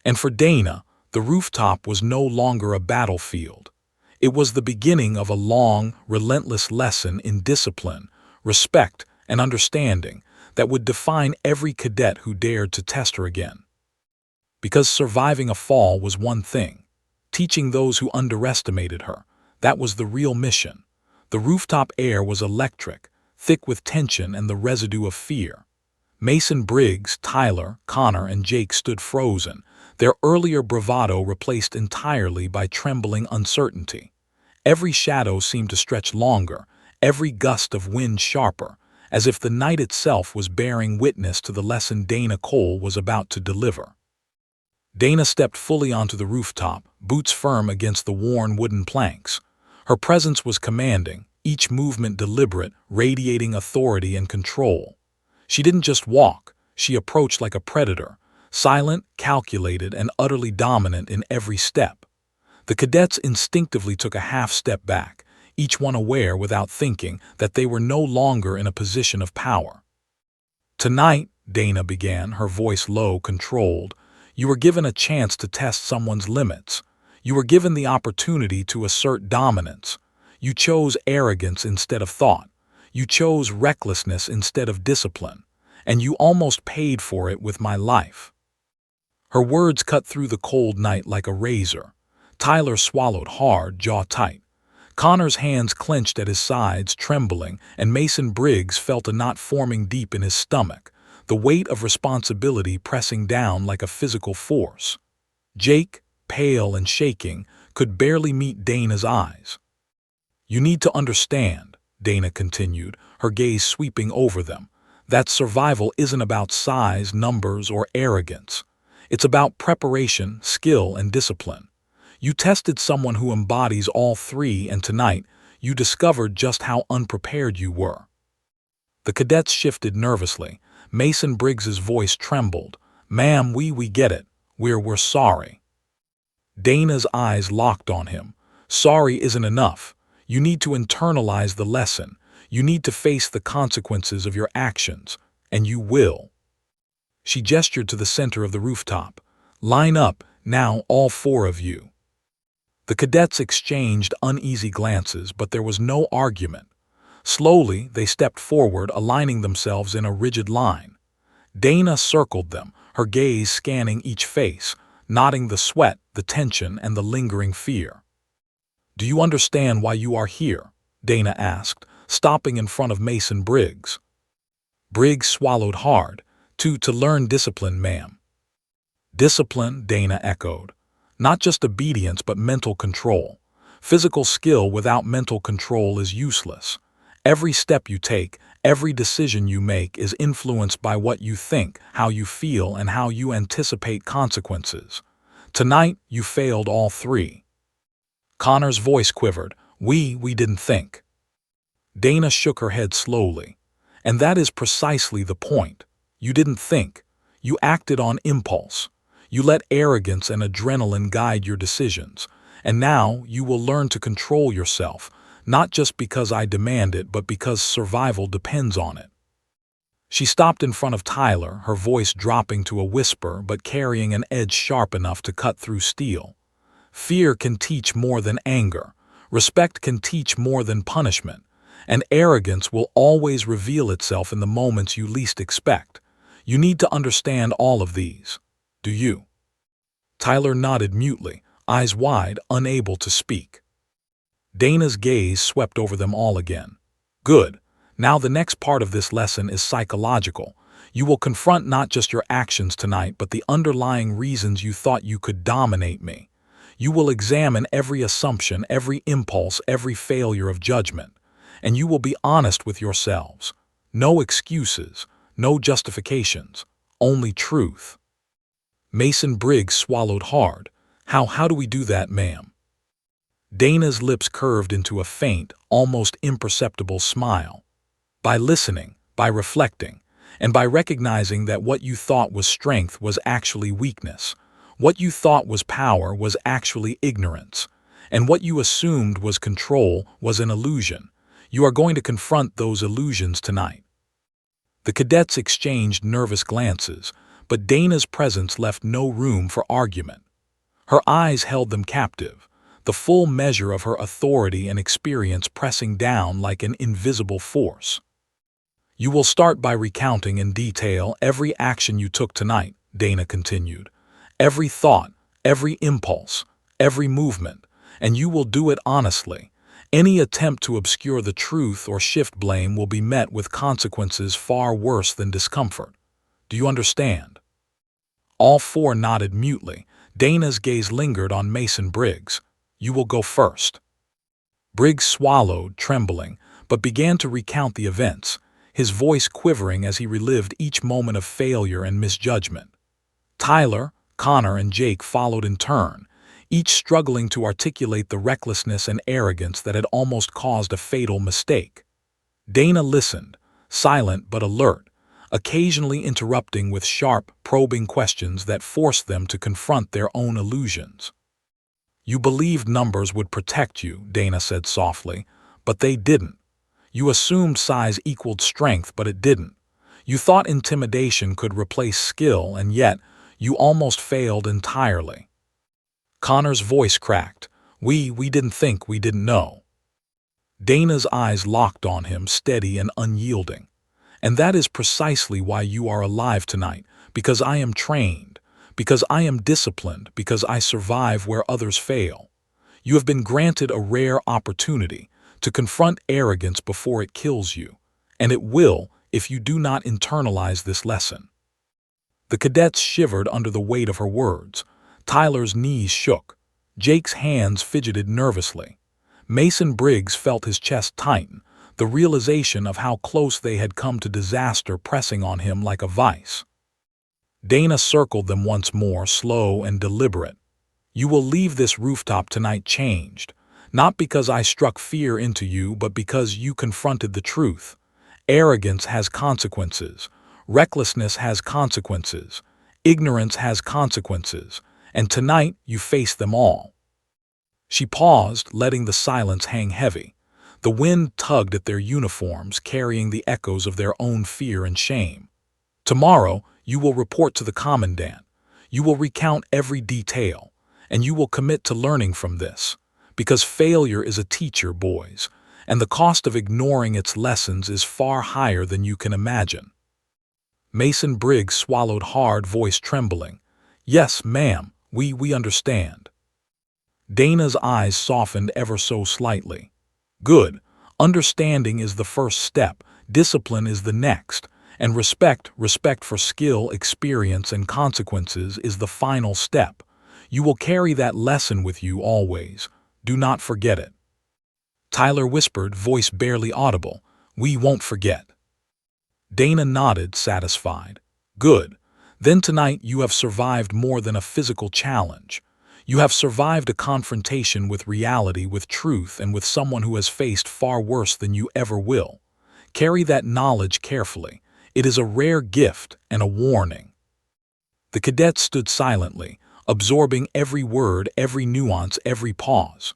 And for Dana, the rooftop was no longer a battlefield. It was the beginning of a long, relentless lesson in discipline, respect, and understanding that would define every cadet who dared to test her again. Because surviving a fall was one thing, teaching those who underestimated her, that was the real mission. The rooftop air was electric, thick with tension and the residue of fear. Mason Briggs, Tyler, Connor, and Jake stood frozen, their earlier bravado replaced entirely by trembling uncertainty. Every shadow seemed to stretch longer, every gust of wind sharper, as if the night itself was bearing witness to the lesson Dana Cole was about to deliver. Dana stepped fully onto the rooftop, boots firm against the worn wooden planks. Her presence was commanding, each movement deliberate, radiating authority and control. She didn't just walk, she approached like a predator, silent, calculated, and utterly dominant in every step. The cadets instinctively took a half step back, each one aware without thinking that they were no longer in a position of power. "Tonight," Dana began, her voice low, controlled, "you were given a chance to test someone's limits. You were given the opportunity to assert dominance. You chose arrogance instead of thought. You chose recklessness instead of discipline. And you almost paid for it with my life." Her words cut through the cold night like a razor. Tyler swallowed hard, jaw tight. Connor's hands clenched at his sides, trembling, and Mason Briggs felt a knot forming deep in his stomach, the weight of responsibility pressing down like a physical force. Jake, pale and shaking, could barely meet Dana's eyes. "You need to understand," Dana continued, her gaze sweeping over them, "that survival isn't about size, numbers, or arrogance. It's about preparation, skill, and discipline. You tested someone who embodies all three, and tonight, you discovered just how unprepared you were." The cadets shifted nervously. Mason Briggs's voice trembled. "Ma'am, we get it. We're sorry." Dana's eyes locked on him. "Sorry isn't enough. You need to internalize the lesson. You need to face the consequences of your actions. And you will." She gestured to the center of the rooftop. "Line up, now, all four of you." The cadets exchanged uneasy glances, but there was no argument. Slowly, they stepped forward, aligning themselves in a rigid line. Dana circled them, her gaze scanning each face, noting the sweat, the tension, and the lingering fear. "Do you understand why you are here?" Dana asked, stopping in front of Mason Briggs. Briggs swallowed hard. To learn discipline, ma'am." "Discipline," Dana echoed. "Not just obedience, but mental control. Physical skill without mental control is useless. Every step you take, every decision you make is influenced by what you think, how you feel, and how you anticipate consequences. Tonight, you failed all three." Connor's voice quivered. We didn't think." Dana shook her head slowly. "And that is precisely the point. You didn't think. You acted on impulse. You let arrogance and adrenaline guide your decisions. And now you will learn to control yourself, not just because I demand it, but because survival depends on it." She stopped in front of Tyler, her voice dropping to a whisper but carrying an edge sharp enough to cut through steel. "Fear can teach more than anger. Respect can teach more than punishment. And arrogance will always reveal itself in the moments you least expect. You need to understand all of these. Do you?" Tyler nodded mutely, eyes wide, unable to speak. Dana's gaze swept over them all again. "Good. Now the next part of this lesson is psychological. You will confront not just your actions tonight, but the underlying reasons you thought you could dominate me. You will examine every assumption, every impulse, every failure of judgment. And you will be honest with yourselves. No excuses, no justifications, only truth." Mason Briggs swallowed hard. How do we do that, ma'am?" Dana's lips curved into a faint, almost imperceptible smile. "By listening, by reflecting, and by recognizing that what you thought was strength was actually weakness. What you thought was power was actually ignorance. And what you assumed was control was an illusion. You are going to confront those illusions tonight." The cadets exchanged nervous glances, but Dana's presence left no room for argument. Her eyes held them captive, the full measure of her authority and experience pressing down like an invisible force. "You will start by recounting in detail every action you took tonight," Dana continued. "Every thought, every impulse, every movement, and you will do it honestly. Any attempt to obscure the truth or shift blame will be met with consequences far worse than discomfort. Do you understand?" All four nodded mutely. Dana's gaze lingered on Mason Briggs. "You will go first." Briggs swallowed, trembling, but began to recount the events, his voice quivering as he relived each moment of failure and misjudgment. Tyler, Connor, and Jake followed in turn, each struggling to articulate the recklessness and arrogance that had almost caused a fatal mistake. Dana listened, silent but alert, occasionally interrupting with sharp, probing questions that forced them to confront their own illusions. "You believed numbers would protect you," Dana said softly, "but they didn't. You assumed size equaled strength, but it didn't. You thought intimidation could replace skill, and yet you almost failed entirely." Connor's voice cracked. We didn't think we didn't know." Dana's eyes locked on him, steady and unyielding. "And that is precisely why you are alive tonight, because I am trained, because I am disciplined, because I survive where others fail. You have been granted a rare opportunity to confront arrogance before it kills you, and it will if you do not internalize this lesson." The cadets shivered under the weight of her words. Tyler's knees shook. Jake's hands fidgeted nervously. Mason Briggs felt his chest tighten, the realization of how close they had come to disaster pressing on him like a vice. Dana circled them once more, slow and deliberate. "You will leave this rooftop tonight changed, not because I struck fear into you, but because you confronted the truth. Arrogance has consequences. Recklessness has consequences. Ignorance has consequences. And tonight you face them all." She paused, letting the silence hang heavy. The wind tugged at their uniforms, carrying the echoes of their own fear and shame. "Tomorrow, you will report to the commandant. You will recount every detail, and you will commit to learning from this. Because failure is a teacher, boys, and the cost of ignoring its lessons is far higher than you can imagine." Mason Briggs swallowed hard, voice trembling. "Yes, ma'am, we understand." Dana's eyes softened ever so slightly. "Good. Understanding is the first step, discipline is the next, and respect for skill, experience, and consequences is the final step. You will carry that lesson with you always. Do not forget it." Tyler whispered, voice barely audible, "We won't forget." Dana nodded, satisfied. "Good. Then tonight you have survived more than a physical challenge. You have survived a confrontation with reality, with truth, and with someone who has faced far worse than you ever will. Carry that knowledge carefully. It is a rare gift and a warning." The cadets stood silently, absorbing every word, every nuance, every pause.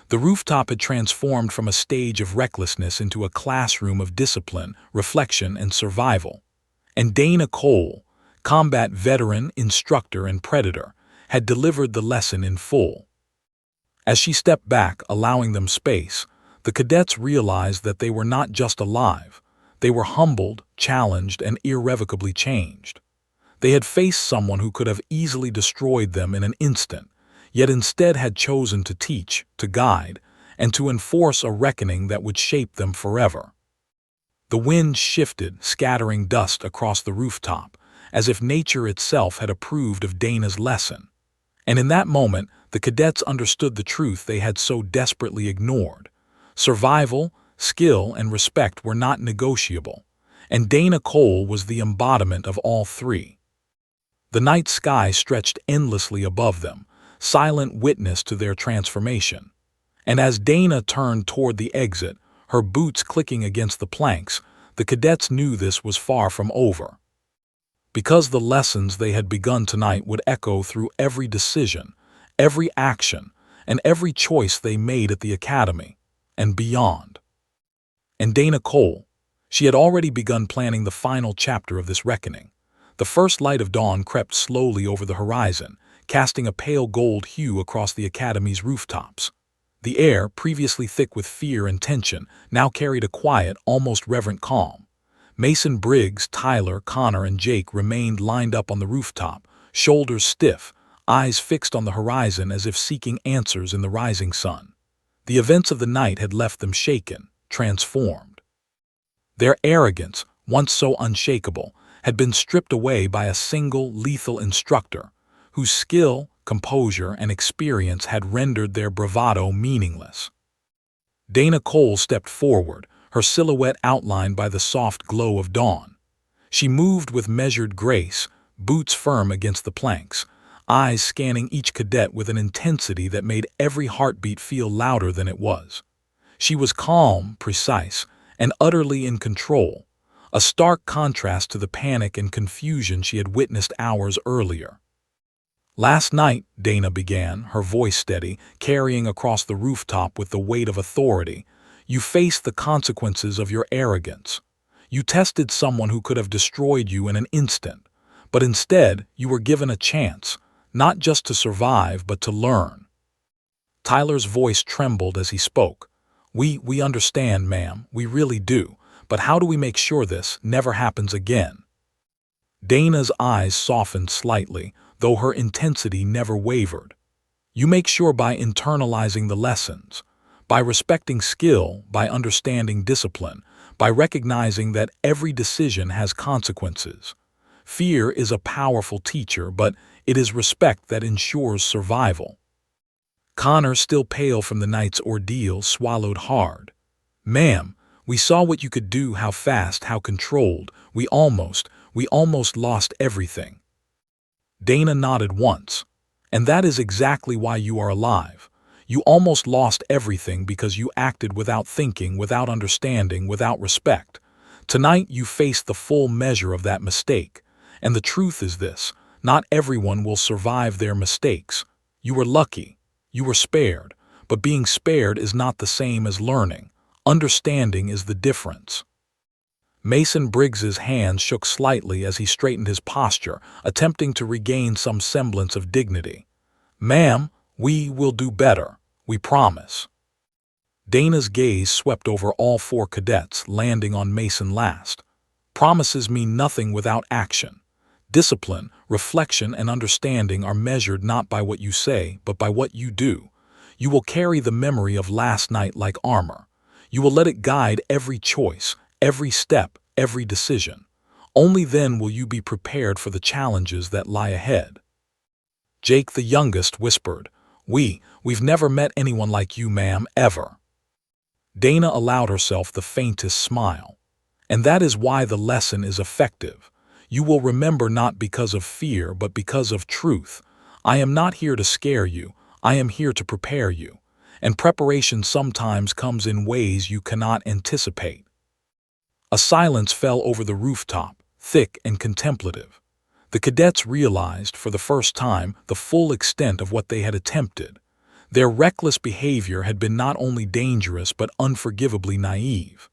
The rooftop had transformed from a stage of recklessness into a classroom of discipline, reflection, and survival. And Dana Cole, combat veteran, instructor, and predator, had delivered the lesson in full. As she stepped back, allowing them space, the cadets realized that they were not just alive. They were humbled, challenged, and irrevocably changed. They had faced someone who could have easily destroyed them in an instant, yet instead had chosen to teach, to guide, and to enforce a reckoning that would shape them forever. The wind shifted, scattering dust across the rooftop, as if nature itself had approved of Dana's lesson. And in that moment, the cadets understood the truth they had so desperately ignored. Survival, skill, and respect were not negotiable, and Dana Cole was the embodiment of all three. The night sky stretched endlessly above them, silent witness to their transformation. And as Dana turned toward the exit, her boots clicking against the planks, the cadets knew this was far from over. Because the lessons they had begun tonight would echo through every decision, every action, and every choice they made at the academy, and beyond. And Dana Cole, she had already begun planning the final chapter of this reckoning. The first light of dawn crept slowly over the horizon, casting a pale gold hue across the academy's rooftops. The air, previously thick with fear and tension, now carried a quiet, almost reverent calm. Mason Briggs, Tyler, Connor, and Jake remained lined up on the rooftop, shoulders stiff, eyes fixed on the horizon as if seeking answers in the rising sun. The events of the night had left them shaken, transformed. Their arrogance, once so unshakable, had been stripped away by a single lethal instructor, whose skill, composure, and experience had rendered their bravado meaningless. Dana Cole stepped forward, her silhouette outlined by the soft glow of dawn. She moved with measured grace, boots firm against the planks, eyes scanning each cadet with an intensity that made every heartbeat feel louder than it was. She was calm, precise, and utterly in control, a stark contrast to the panic and confusion she had witnessed hours earlier. "Last night," Dana began, her voice steady, carrying across the rooftop with the weight of authority, "you faced the consequences of your arrogance. You tested someone who could have destroyed you in an instant, but instead you were given a chance, not just to survive but to learn." Tyler's voice trembled as he spoke. We understand, ma'am, we really do, but how do we make sure this never happens again?" Dana's eyes softened slightly, though her intensity never wavered. "You make sure by internalizing the lessons, by respecting skill, by understanding discipline, by recognizing that every decision has consequences. Fear is a powerful teacher, but it is respect that ensures survival." Connor, still pale from the night's ordeal, swallowed hard. "Ma'am, we saw what you could do, how fast, how controlled. We almost lost everything." Dana nodded once. "And that is exactly why you are alive. You almost lost everything because you acted without thinking, without understanding, without respect. Tonight you faced the full measure of that mistake. And the truth is this: not everyone will survive their mistakes. You were lucky. You were spared. But being spared is not the same as learning. Understanding is the difference." Mason Briggs's hands shook slightly as he straightened his posture, attempting to regain some semblance of dignity. "Ma'am, we will do better. We promise." Dana's gaze swept over all 4 cadets, landing on Mason last. "Promises mean nothing without action. Discipline, reflection, and understanding are measured not by what you say, but by what you do. You will carry the memory of last night like armor. You will let it guide every choice, every step, every decision. Only then will you be prepared for the challenges that lie ahead." Jake, the youngest, whispered, We've never met anyone like you, ma'am, ever." Dana allowed herself the faintest smile. "And that is why the lesson is effective. You will remember not because of fear, but because of truth. I am not here to scare you. I am here to prepare you. And preparation sometimes comes in ways you cannot anticipate." A silence fell over the rooftop, thick and contemplative. The cadets realized, for the first time, the full extent of what they had attempted. Their reckless behavior had been not only dangerous but unforgivably naive.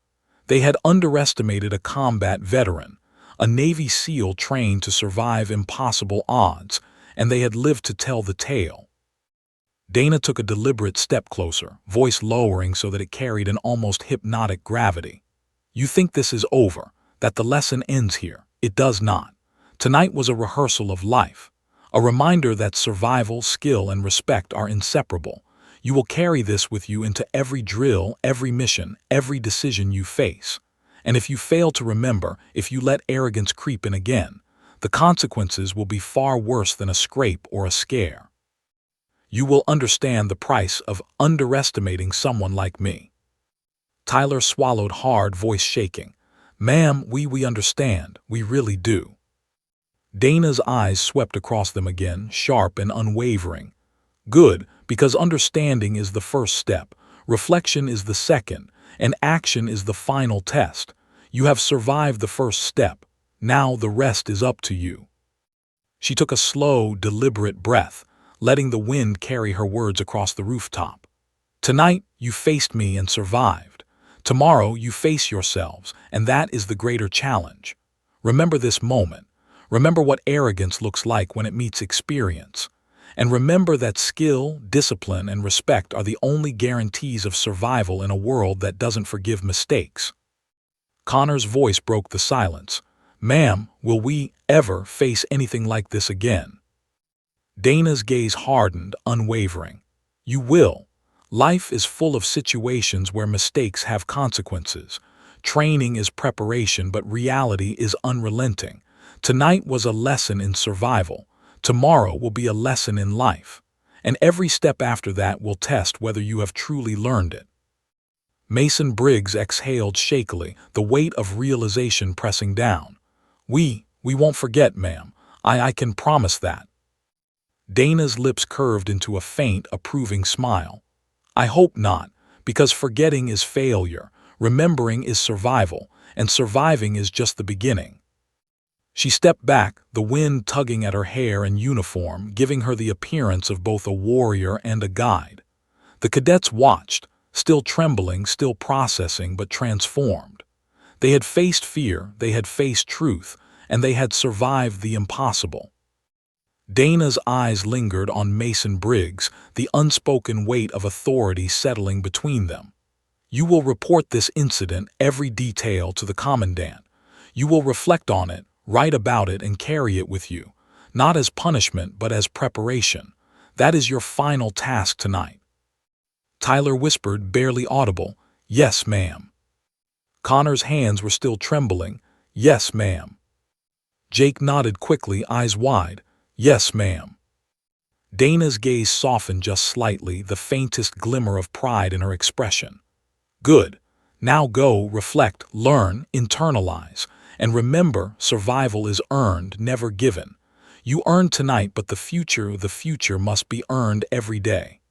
They had underestimated a combat veteran, a Navy SEAL trained to survive impossible odds, and they had lived to tell the tale. Dana took a deliberate step closer, voice lowering so that it carried an almost hypnotic gravity. "You think this is over, that the lesson ends here. It does not. Tonight was a rehearsal of life, a reminder that survival, skill, and respect are inseparable. You will carry this with you into every drill, every mission, every decision you face. And if you fail to remember, if you let arrogance creep in again, the consequences will be far worse than a scrape or a scare. You will understand the price of underestimating someone like me." Tyler swallowed hard, voice shaking. "Ma'am, we understand. We really do." Dana's eyes swept across them again, sharp and unwavering. "Good, because understanding is the first step, reflection is the second, and action is the final test. You have survived the first step. Now the rest is up to you." She took a slow, deliberate breath, letting the wind carry her words across the rooftop. "Tonight, you faced me and survived. Tomorrow, you face yourselves, and that is the greater challenge. Remember this moment. Remember what arrogance looks like when it meets experience. And remember that skill, discipline, and respect are the only guarantees of survival in a world that doesn't forgive mistakes." Connor's voice broke the silence. "Ma'am, will we ever face anything like this again?" Dana's gaze hardened, unwavering. "You will. Life is full of situations where mistakes have consequences. Training is preparation, but reality is unrelenting. Tonight was a lesson in survival. Tomorrow will be a lesson in life. And every step after that will test whether you have truly learned it." Mason Briggs exhaled shakily, the weight of realization pressing down. We won't forget, ma'am. I can promise that." Dana's lips curved into a faint, approving smile. I hope not, because forgetting is failure, remembering is survival, and surviving is just the beginning. She stepped back, the wind tugging at her hair and uniform, giving her the appearance of both a warrior and a guide. The cadets watched, still trembling, still processing, but transformed. They had faced fear, they had faced truth, and they had survived the impossible. Dana's eyes lingered on Mason Briggs, the unspoken weight of authority settling between them. You will report this incident, every detail, to the commandant. You will reflect on it, write about it, and carry it with you, not as punishment but as preparation. That is your final task tonight. Tyler whispered, barely audible, "Yes, ma'am." Connor's hands were still trembling. "Yes, ma'am." Jake nodded quickly, eyes wide. "Yes, ma'am." Dana's gaze softened just slightly, the faintest glimmer of pride in her expression. "Good. Now go, reflect, learn, internalize. And remember, survival is earned, never given. You earned tonight, but the future must be earned every day."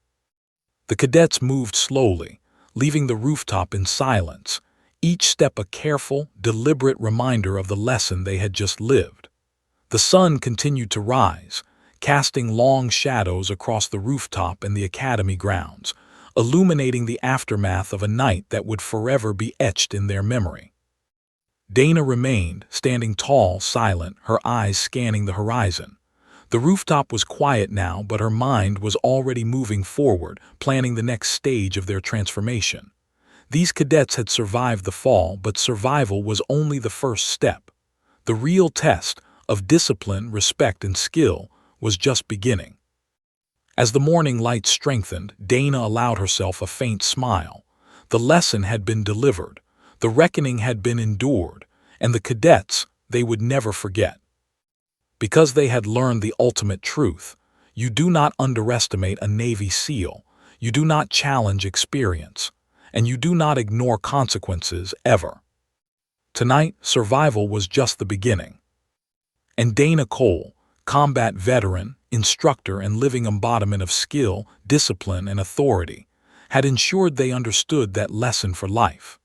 The cadets moved slowly, leaving the rooftop in silence, each step a careful, deliberate reminder of the lesson they had just lived. The sun continued to rise, casting long shadows across the rooftop and the academy grounds, illuminating the aftermath of a night that would forever be etched in their memory. Dana remained, standing tall, silent, her eyes scanning the horizon. The rooftop was quiet now, but her mind was already moving forward, planning the next stage of their transformation. These cadets had survived the fall, but survival was only the first step. The real test of discipline, respect, and skill was just beginning. As the morning light strengthened, Dana allowed herself a faint smile. The lesson had been delivered, the reckoning had been endured, and the cadets, they would never forget. Because they had learned the ultimate truth: you do not underestimate a Navy SEAL, you do not challenge experience, and you do not ignore consequences ever. Tonight, survival was just the beginning. And Dana Cole, combat veteran, instructor, and living embodiment of skill, discipline, and authority, had ensured they understood that lesson for life.